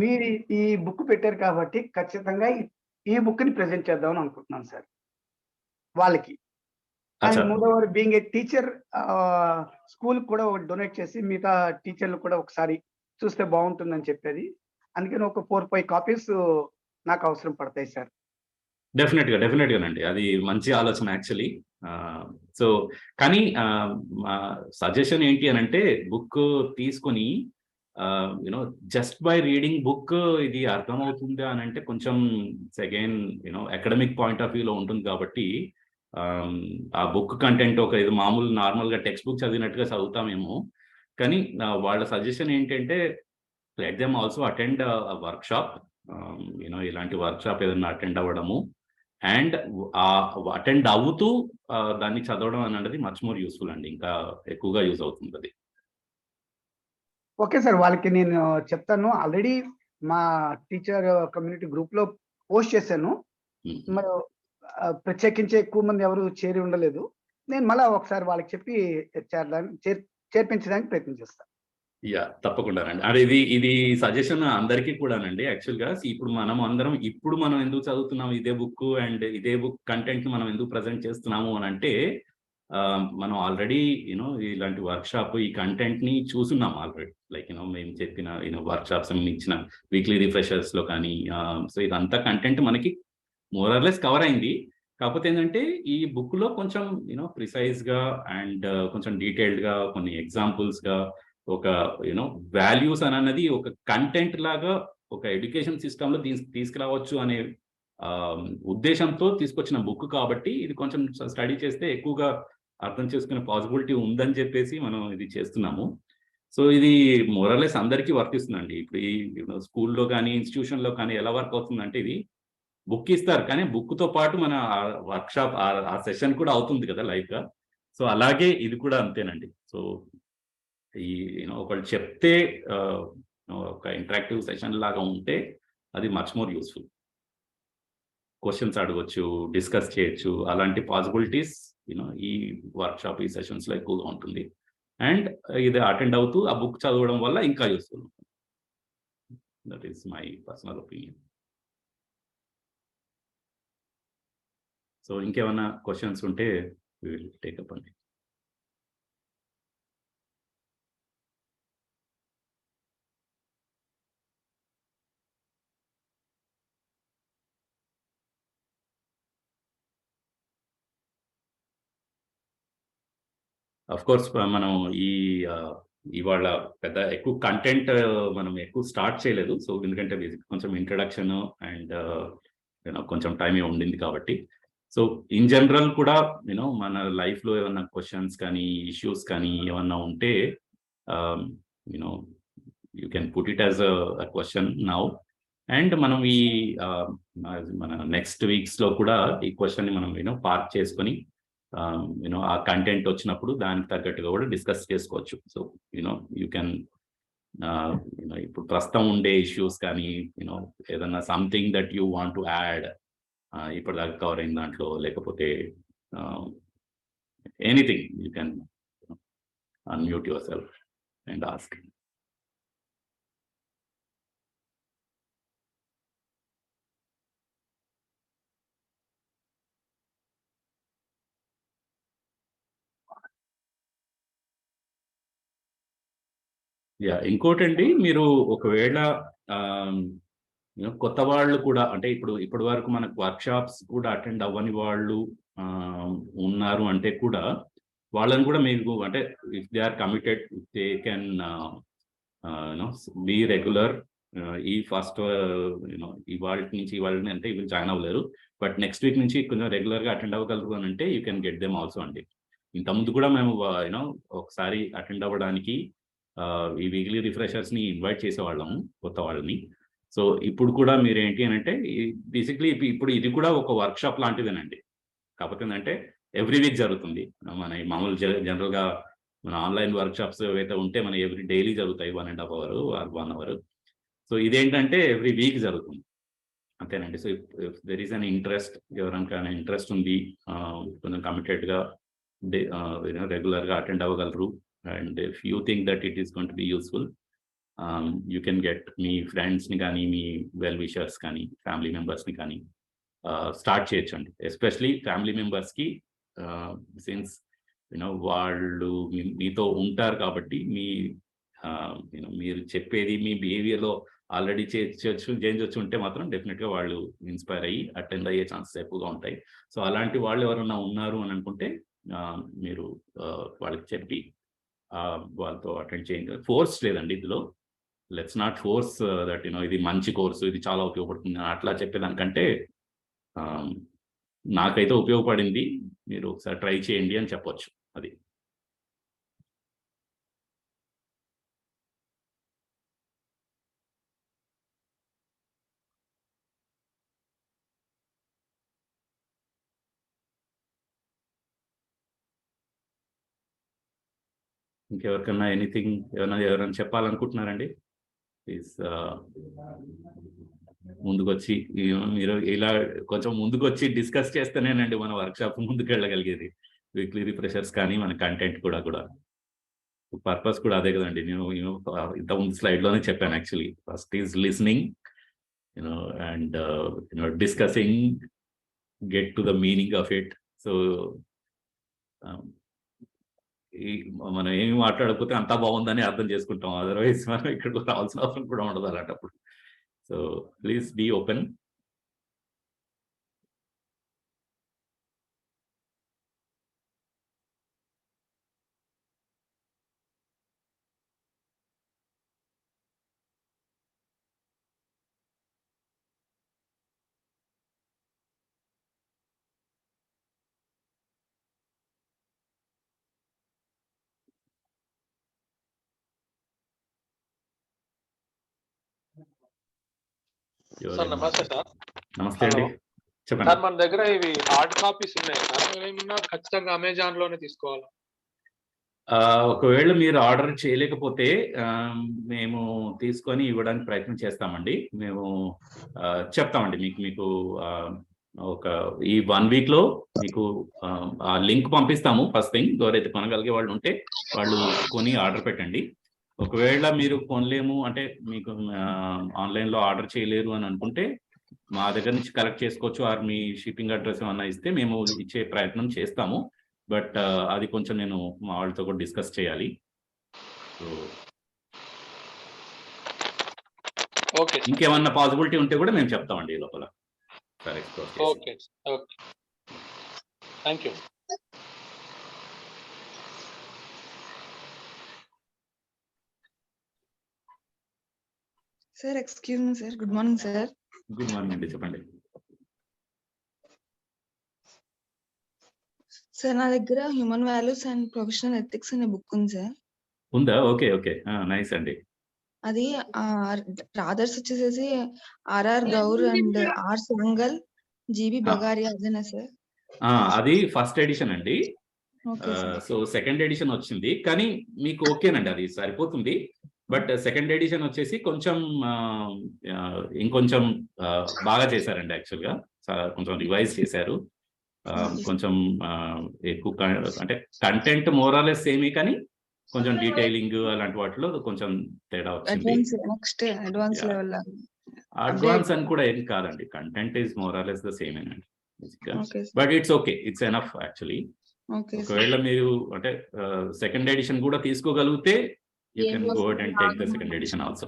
మీరు ఈ బుక్ పెట్టారు కాబట్టి ఖచ్చితంగా ఈ బుక్ ని ప్రెజెంట్ చేద్దామని అనుకుంటున్నాను సార్ వాళ్ళకి. And moreover being a teacher, school కూడా డొనేట్ చేసి మిగతా టీచర్లు కూడా ఒకసారి చూస్తే బాగుంటుందని చెప్పేది. అందుకని ఒక 4-5 కాపీస్ నాకు అవసరం పడతాయి సార్.
డెఫినెట్గా అండి, అది మంచి ఆలోచన యాక్చువల్లీ. సో కానీ మా సజెషన్ ఏంటి అని అంటే, బుక్ తీసుకొని you know just by reading book ఇది అర్థమవుతుందా అని అంటే కొంచెం again you know academic point of వ్యూలో ఉంటుంది కాబట్టి ఆ బుక్ కంటెంట్ ఒక ఇది మామూలు నార్మల్గా టెక్స్ట్ బుక్ చదివినట్టుగా చదువుతామేమో. కానీ వాళ్ళ సజెషన్ ఏంటంటే let them also attend work shop, you know ఇలాంటి వర్క్ షాప్ ఏదైనా అటెండ్ అవ్వడము, అండ్ అటెండ్ అవుతూ దాన్ని చదవడం అనేది మచ్ మోర్ యూస్ఫుల్ అండి, ఇంకా ఎక్కువగా యూజ్ అవుతుంది అది.
ఓకే సార్, వాళ్ళకి నేను చెప్తాను. ఆల్రెడీ మా టీచర్ కమ్యూనిటీ గ్రూప్ లో పోస్ట్ చేశాను. మరి ప్రత్యేకించి ఎక్కువ మంది ఎవరు చేరి ఉండలేదు. నేను మళ్ళీ ఒకసారి వాళ్ళకి చెప్పి చేర్పించడానికి ప్రయత్నం చేస్తాను.
యా, తప్పకుండా అండి. అంటే ఇది సజెషన్ అందరికీ కూడానండి. యాక్చువల్గా ఇప్పుడు మనం ఎందుకు చదువుతున్నాం ఇదే బుక్, అండ్ ఇదే బుక్ కంటెంట్ మనం ఎందుకు ప్రజెంట్ చేస్తున్నాము అని అంటే, మనం ఆల్రెడీ యూనో ఇలాంటి వర్క్ షాప్ ఈ కంటెంట్ ని చూస్తున్నాం ఆల్రెడీ. లైక్ మేము చెప్పిన వర్క్ షాప్స్ ఇచ్చిన వీక్లీ రిఫ్రెషర్స్ లో కానీ, సో ఇదంతా కంటెంట్ మనకి మోరర్లెస్ కవర్ అయింది. కాకపోతే ఏంటంటే ఈ బుక్ లో కొంచెం ప్రిసైజ్ గా అండ్ కొంచెం డీటెయిల్డ్ గా కొన్ని ఎగ్జాంపుల్స్ గా ఒక వాల్యూస్ అన్నది ఒక కంటెంట్ లాగా ఒక ఎడ్యుకేషన్ సిస్టమ్ లో తీసుకురావచ్చు అనే ఉద్దేశంతో తీసుకొచ్చిన బుక్ కాబట్టి ఇది కొంచెం స్టడీ చేస్తే ఎక్కువగా అర్థం చేసుకునే పాసిబిలిటీ ఉందని చెప్పేసి మనం ఇది చేస్తున్నాము. సో ఇది మోరలెస్ అందరికీ వర్తిస్తుందండి. ఇప్పుడు ఈ స్కూల్లో కానీ ఇన్స్టిట్యూషన్లో కానీ ఎలా వర్క్ అవుతుందంటే, ఇది బుక్ ఇస్తారు కానీ బుక్తో పాటు మన వర్క్ షాప్ ఆ సెషన్ కూడా అవుతుంది కదా లైవ్గా. సో అలాగే ఇది కూడా అంతేనండి. సో ఈ ఒకళ్ళు చెప్తే ఒక ఇంటరాక్టివ్ సెషన్ లాగా ఉంటే అది మచ్ మోర్ యూస్ఫుల్. క్వశ్చన్స్ అడగొచ్చు, డిస్కస్ చేయొచ్చు, అలాంటి పాసిబిలిటీస్ ఈ వర్క్ షాప్ ఈ సెషన్స్ లో ఎక్కువగా ఉంటుంది. అండ్ ఇది అటెండ్ అవుతూ ఆ బుక్ చదవడం వల్ల ఇంకా యూస్ఫుల్ ఉంటుంది. That is my personal opinion. So ఇంకేమైనా క్వశ్చన్స్ ఉంటే వి విల్ టేకప్ అండి. అఫ్ కోర్స్ మనం ఇవాళ పెద్ద ఎక్కువ కంటెంట్ మనం ఎక్కువ స్టార్ట్ చేయలేదు. సో ఎందుకంటే కొంచెం ఇంట్రడక్షన్ అండ్ కొంచెం టైం ఉండింది కాబట్టి. సో ఇన్ జనరల్ కూడా మన లైఫ్లో ఏమన్నా క్వశ్చన్స్ కానీ ఇష్యూస్ కానీ ఏమన్నా ఉంటే you can put it as a question now. And మనం మన నెక్స్ట్ వీక్స్లో కూడా ఈ క్వశ్చన్ని మనం పార్క్ చేసుకొని ఆ కంటెంట్ వచ్చినప్పుడు దానికి తగ్గట్టుగా కూడా డిస్కస్ చేసుకోవచ్చు. సో యూ కెన్ ఇప్పుడు ప్రస్తుతం ఉండే ఇష్యూస్ కానీ ఏదన్నా something that you want to add ఇప్పటిదాకా కవర్ అయిన దాంట్లో, లేకపోతే anything you can unmute your self and ask. Yeah, ఇంకోటండి, మీరు ఒకవేళ కొత్త వాళ్ళు కూడా అంటే ఇప్పటి వరకు మనకు వర్క్ షాప్స్ కూడా అటెండ్ అవ్వని వాళ్ళు ఉన్నారు అంటే కూడా వాళ్ళని కూడా మీకు అంటే if they are committed, they can be regular ఈ ఫస్ట్ ఇవాళ నుంచి అంటే ఇవి జాయిన్ అవ్వలేరు, బట్ నెక్స్ట్ వీక్ నుంచి కొంచెం రెగ్యులర్గా అటెండ్ అవ్వగలరు అని అంటే you can get them also అండి. ఇంతకుముందు కూడా మేము ఒకసారి అటెండ్ అవ్వడానికి ఈ వీక్లీ రిఫ్రెషర్స్ని ఇన్వైట్ చేసేవాళ్ళము కొత్త వాళ్ళని. సో ఇప్పుడు కూడా మీరు ఏంటి అని అంటే బేసిక్లీ ఇప్పుడు ఇది కూడా ఒక వర్క్షాప్ లాంటిదేనండి. కాకపోతే ఏంటంటే ఎవ్రీ వీక్ జరుగుతుంది. మన మామూలు జనరల్గా మన ఆన్లైన్ వర్క్షాప్స్ ఏవైతే ఉంటే మన డైలీ జరుగుతాయి 1.5 hour ఆర్ 1 hour. సో ఇదేంటంటే ఎవ్రీ వీక్ జరుగుతుంది అంతేనండి. So if there is an interest, ఎవరికైనా ఇంట్రెస్ట్ ఉంది, కొంచెం కమిటెడ్గా రెగ్యులర్గా అటెండ్ అవ్వగలరు, and if you think that it is going to be useful, you can get మీ ఫ్రెండ్స్ని కానీ మీ వెల్ విషర్స్ కానీ ఫ్యామిలీ మెంబర్స్ని కానీ స్టార్ట్ చేయొచ్చండి. ఎస్పెషలీ ఫ్యామిలీ మెంబర్స్కి, సిన్స్ వాళ్ళు మీతో ఉంటారు కాబట్టి మీరు చెప్పేది మీ బిహేవియర్లో ఆల్రెడీ చేంజ్ వచ్చి ఉంటే మాత్రం డెఫినెట్గా వాళ్ళు ఇన్స్పైర్ అయ్యి అటెండ్ అయ్యే ఛాన్సెస్ ఎక్కువగా ఉంటాయి. సో అలాంటి వాళ్ళు ఎవరన్నా ఉన్నారు అని అనుకుంటే మీరు వాళ్ళకి చెప్పి వాళ్ళతో అటెండ్ చేయండి. ఫోర్స్ లేదండి ఇందులో. లెట్స్ నాట్ ఫోర్స్ దట్ ఇది మంచి కోర్సు, ఇది చాలా ఉపయోగపడుతుంది అట్లా చెప్పేదానికంటే నాకైతే ఉపయోగపడింది, మీరు ఒకసారి ట్రై చేయండి అని చెప్పొచ్చు. అది ఇంకెవరికన్నా ఎవరైనా చెప్పాలనుకుంటున్నారండి? ప్లీజ్ ముందుకొచ్చి మీరు ఇలా కొంచెం ముందుకొచ్చి డిస్కస్ చేస్తేనేనండి మన వర్క్షాప్ ముందుకు వెళ్ళగలిగేది. వీక్లీ రిఫ్రెషర్స్ కానీ మన కంటెంట్ కూడా పర్పస్ కూడా అదే కదండి. నేను ఇంతకుముందు స్లైడ్లోనే చెప్పాను actually. First is listening and discussing, get to the meaning of it. So మనం ఏమి మాట్లాడకపోతే అంతా బాగుందని అర్థం చేసుకుంటాం, అదర్వైజ్ మనం ఇక్కడ రావాల్సిన అవసరం కూడా ఉండదు అలాంటప్పుడు. So please be open.
Sir నమస్తే సార్.
నమస్తే అండి, చెప్పండి
సార్. మన దగ్గర ఇవి హార్డ్ కాపీస్ ఉన్నాయి సార్, ఏమన్నా ఖచ్చితంగా అమెజాన్ లోనే తీసుకోవాలా?
ఒకవేళ మీరు ఆర్డర్ చేయలేకపోతే మేము తీసుకొని ఇవ్వడానికి ప్రయత్నం చేస్తామండి. మేము చెప్తామండి మీకు ఒక ఈ 1 week లో మీకు ఆ లింక్ పంపిస్తాము. ఫస్ట్ థింగ్, ఎవరైతే కొనగలిగే వాళ్ళు ఉంటే వాళ్ళు కొని ఆర్డర్ పెట్టండి. ఒకవేళ మీరు కొనలేము అంటే మీకు ఆన్లైన్లో ఆర్డర్ చేయలేరు అని అనుకుంటే మా దగ్గర నుంచి కలెక్ట్ చేసుకోవచ్చు, ఆర్ మీ షిప్పింగ్ అడ్రస్ ఏమన్నా ఇస్తే మేము ఇచ్చే ప్రయత్నం చేస్తాము. బట్ అది కొంచెం నేను మా వాళ్ళతో కూడా డిస్కస్ చేయాలి.
ఓకే,
ఇంకేమన్నా పాసిబిలిటీ ఉంటే కూడా మేము చెప్తామండి ఈ లోపల. సరే,
okay okay, thank you.
Sir excuse me sir, good morning sir.
Good morning అండి, చెప్పండి.
సార్ నా దగ్గర human values and professional ethics అనే బుక్ ఉంది సార్.
ఉందా? ఓకే ఓకే, నైస్ అండి.
అది ఆథర్స్ వచ్చేసేసి RR Gaur and R Sangal, GB Bagaria అదేనా సార్?
అది ఫస్ట్ ఎడిషన్ అండి. సో సెకండ్ ఎడిషన్ వచ్చింది, కానీ మీకు ఓకేనండి, అది సరిపోతుంది. బట్ సెకండ్ ఎడిషన్ వచ్చేసి కొంచెం ఇంకొంచెం బాగా చేశారండి. యాక్చువల్గా కొంచెం రివైజ్ చేశారు. కొంచెం ఎక్కువ అంటే కంటెంట్ మోరాలెస్ సేమే, కానీ కొంచెం డీటెయిలింగ్ అలాంటి వాటిలో కొంచెం తేడా వచ్చింది. అడ్వాన్స్ అని కూడా ఏం కాదండి, content is more or less the same అండి. But it's okay, it's enough actually. ఒకవేళ మీరు అంటే సెకండ్ ఎడిషన్ కూడా తీసుకోగలిగితే you can go ahead and take the second edition also.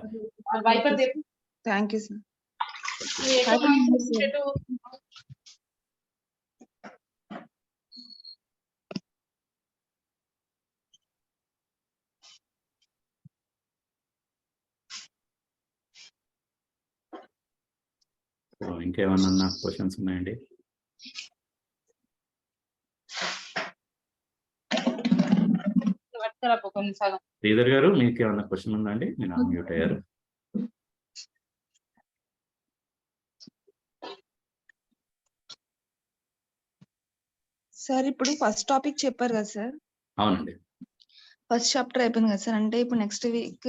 Thank you sir.
So ఇంకేమన్నా క్వశ్చన్స్ ఉన్నాయండి? శ్రీధర్ గారు మీకు ఏమన్నా క్వశ్చన్ ఉందా అండి? మీరు అన్మ్యూట్ అయ్యారు.
సార్ ఇప్పుడు ఫస్ట్ టాపిక్ చెప్పారు కదా సార్?
అవునండి.
ఫస్ట్ చాప్టర్ అయిపోయింది కదా సార్? అంటే ఇప్పుడు నెక్స్ట్ వీక్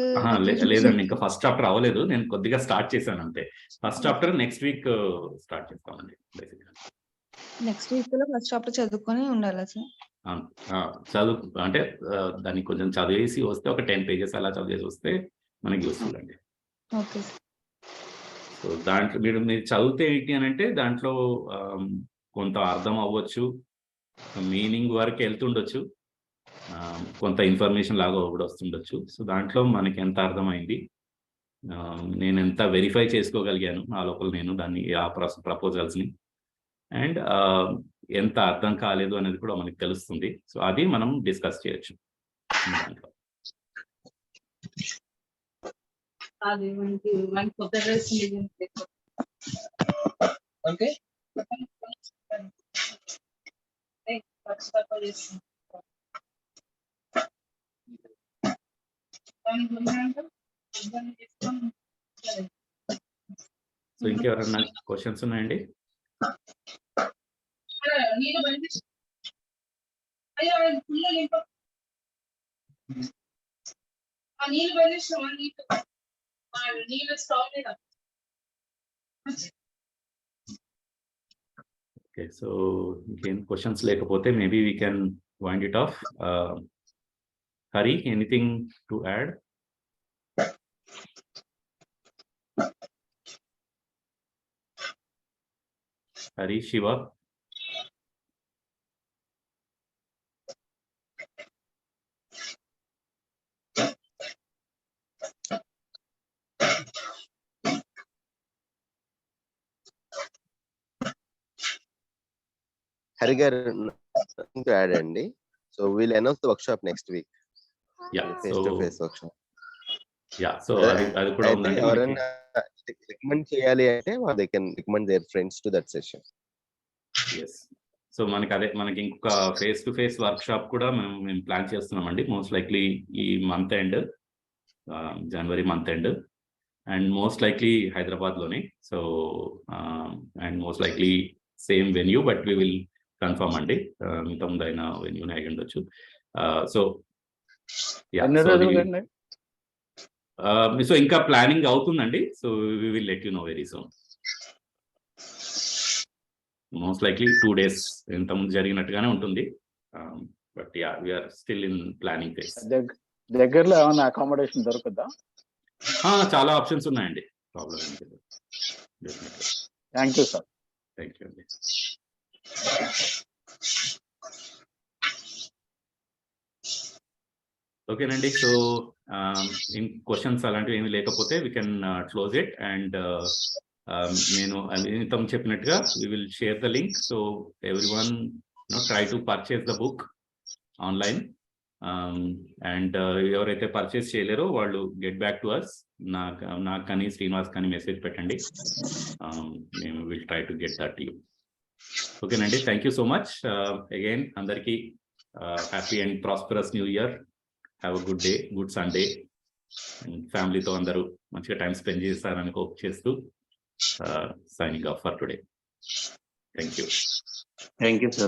లేదండి, ఇంకా ఫస్ట్ చాప్టర్ అవ్వలేదు. నేను కొద్దిగా స్టార్ట్ చేశాను అంతే. First chapter next week start చేస్తామండి.
నెక్స్ట్ వీక్ లో ఫస్ట్ చాప్టర్ చదువుకొని ఉండాలా సార్?
చదువు అంటే దాన్ని కొంచెం చదివేసి వస్తే ఒక 10 pages అలా చదివేసి వస్తే మనకి యూస్ఫుల్ అండి.
ఓకే.
సో దాంట్లో మీరు చదివితే ఏంటి అని అంటే దాంట్లో కొంత అర్థం అవ్వచ్చు, మీనింగ్ వరకు వెళ్తుండొచ్చు, కొంత ఇన్ఫర్మేషన్ లాగా కూడా వస్తుండొచ్చు. సో దాంట్లో మనకి ఎంత అర్థమైంది, నేను ఎంత వెరిఫై చేసుకోగలిగాను నా లోపల నేను దాన్ని ఆ ప్రపోజల్స్ని, అండ్ ఎంత అర్థం కాలేదు అనేది కూడా మనకి తెలుస్తుంది. సో అది మనం డిస్కస్ చేయొచ్చు దాంట్లో. సో ఇంకెవరన్నా క్వశ్చన్స్ ఉన్నాయండి? ఓకే, సో ఇంకేం క్వశ్చన్స్ లేకపోతే maybe we can wind it off. Hari, anything to add? Hari, Shiva?
Hari గారు టు యాడ్ అండి. So will announce the workshop next week. Face to face workshop.
So అది కూడా ఉందండి.
ఎవరైనా రికమెండ్ చేయాలి అంటే they can recommend their friends to that session.
yes. So మనకి ఇంకొక ఫేస్ టు ఫేస్ వర్క్షాప్ కూడా మేము ప్లాన్ చేస్తున్నామండి. మోస్ట్ లైక్లీ ఈ మంత్ ఎండ్, జనవరి month end, and most likely హైదరాబాద్లోనే. So and most likely same venue, but we will confirm అండి. ఇంతకుముందైనా వెన్యూనే అయి ఉండొచ్చు. సో సో ఇంకా ప్లానింగ్ అవుతుందండి. So we will let you know very soon. Most likely 2 days ఇంతకుముందు జరిగినట్టుగానే ఉంటుంది. But we're still in planning phase.
దగ్గరలో ఏమైనా అకామిడేషన్ దొరుకుతుందా?
చాలా ఆప్షన్స్ ఉన్నాయండి. ప్రాబ్లం ఏం లేదు.
Thank you sir.
Thank you అండి. ఓకేనండి. సో క్వశ్చన్స్ అలాంటివి ఏమి లేకపోతే we can close it. And నేను ఇంతకు చెప్పినట్టుగా we will share the link. So everyone try to purchase the book online. And ఎవరైతే పర్చేస్ చేయలేరో వాళ్ళు గెట్ బ్యాక్ టు అస్. నాకు కానీ శ్రీనివాస్ కానీ మెసేజ్ పెట్టండి. మేము will try to get that you. ఓకేనండి. Thank you so much again. అందరికీ happy and prosperous new year. Have a good day, good Sunday. ఫ్యామిలీతో అందరూ మంచిగా టైం స్పెండ్ చేస్తారని హోప్ చేస్తూ signing off for today. Thank you.
Thank you, sir.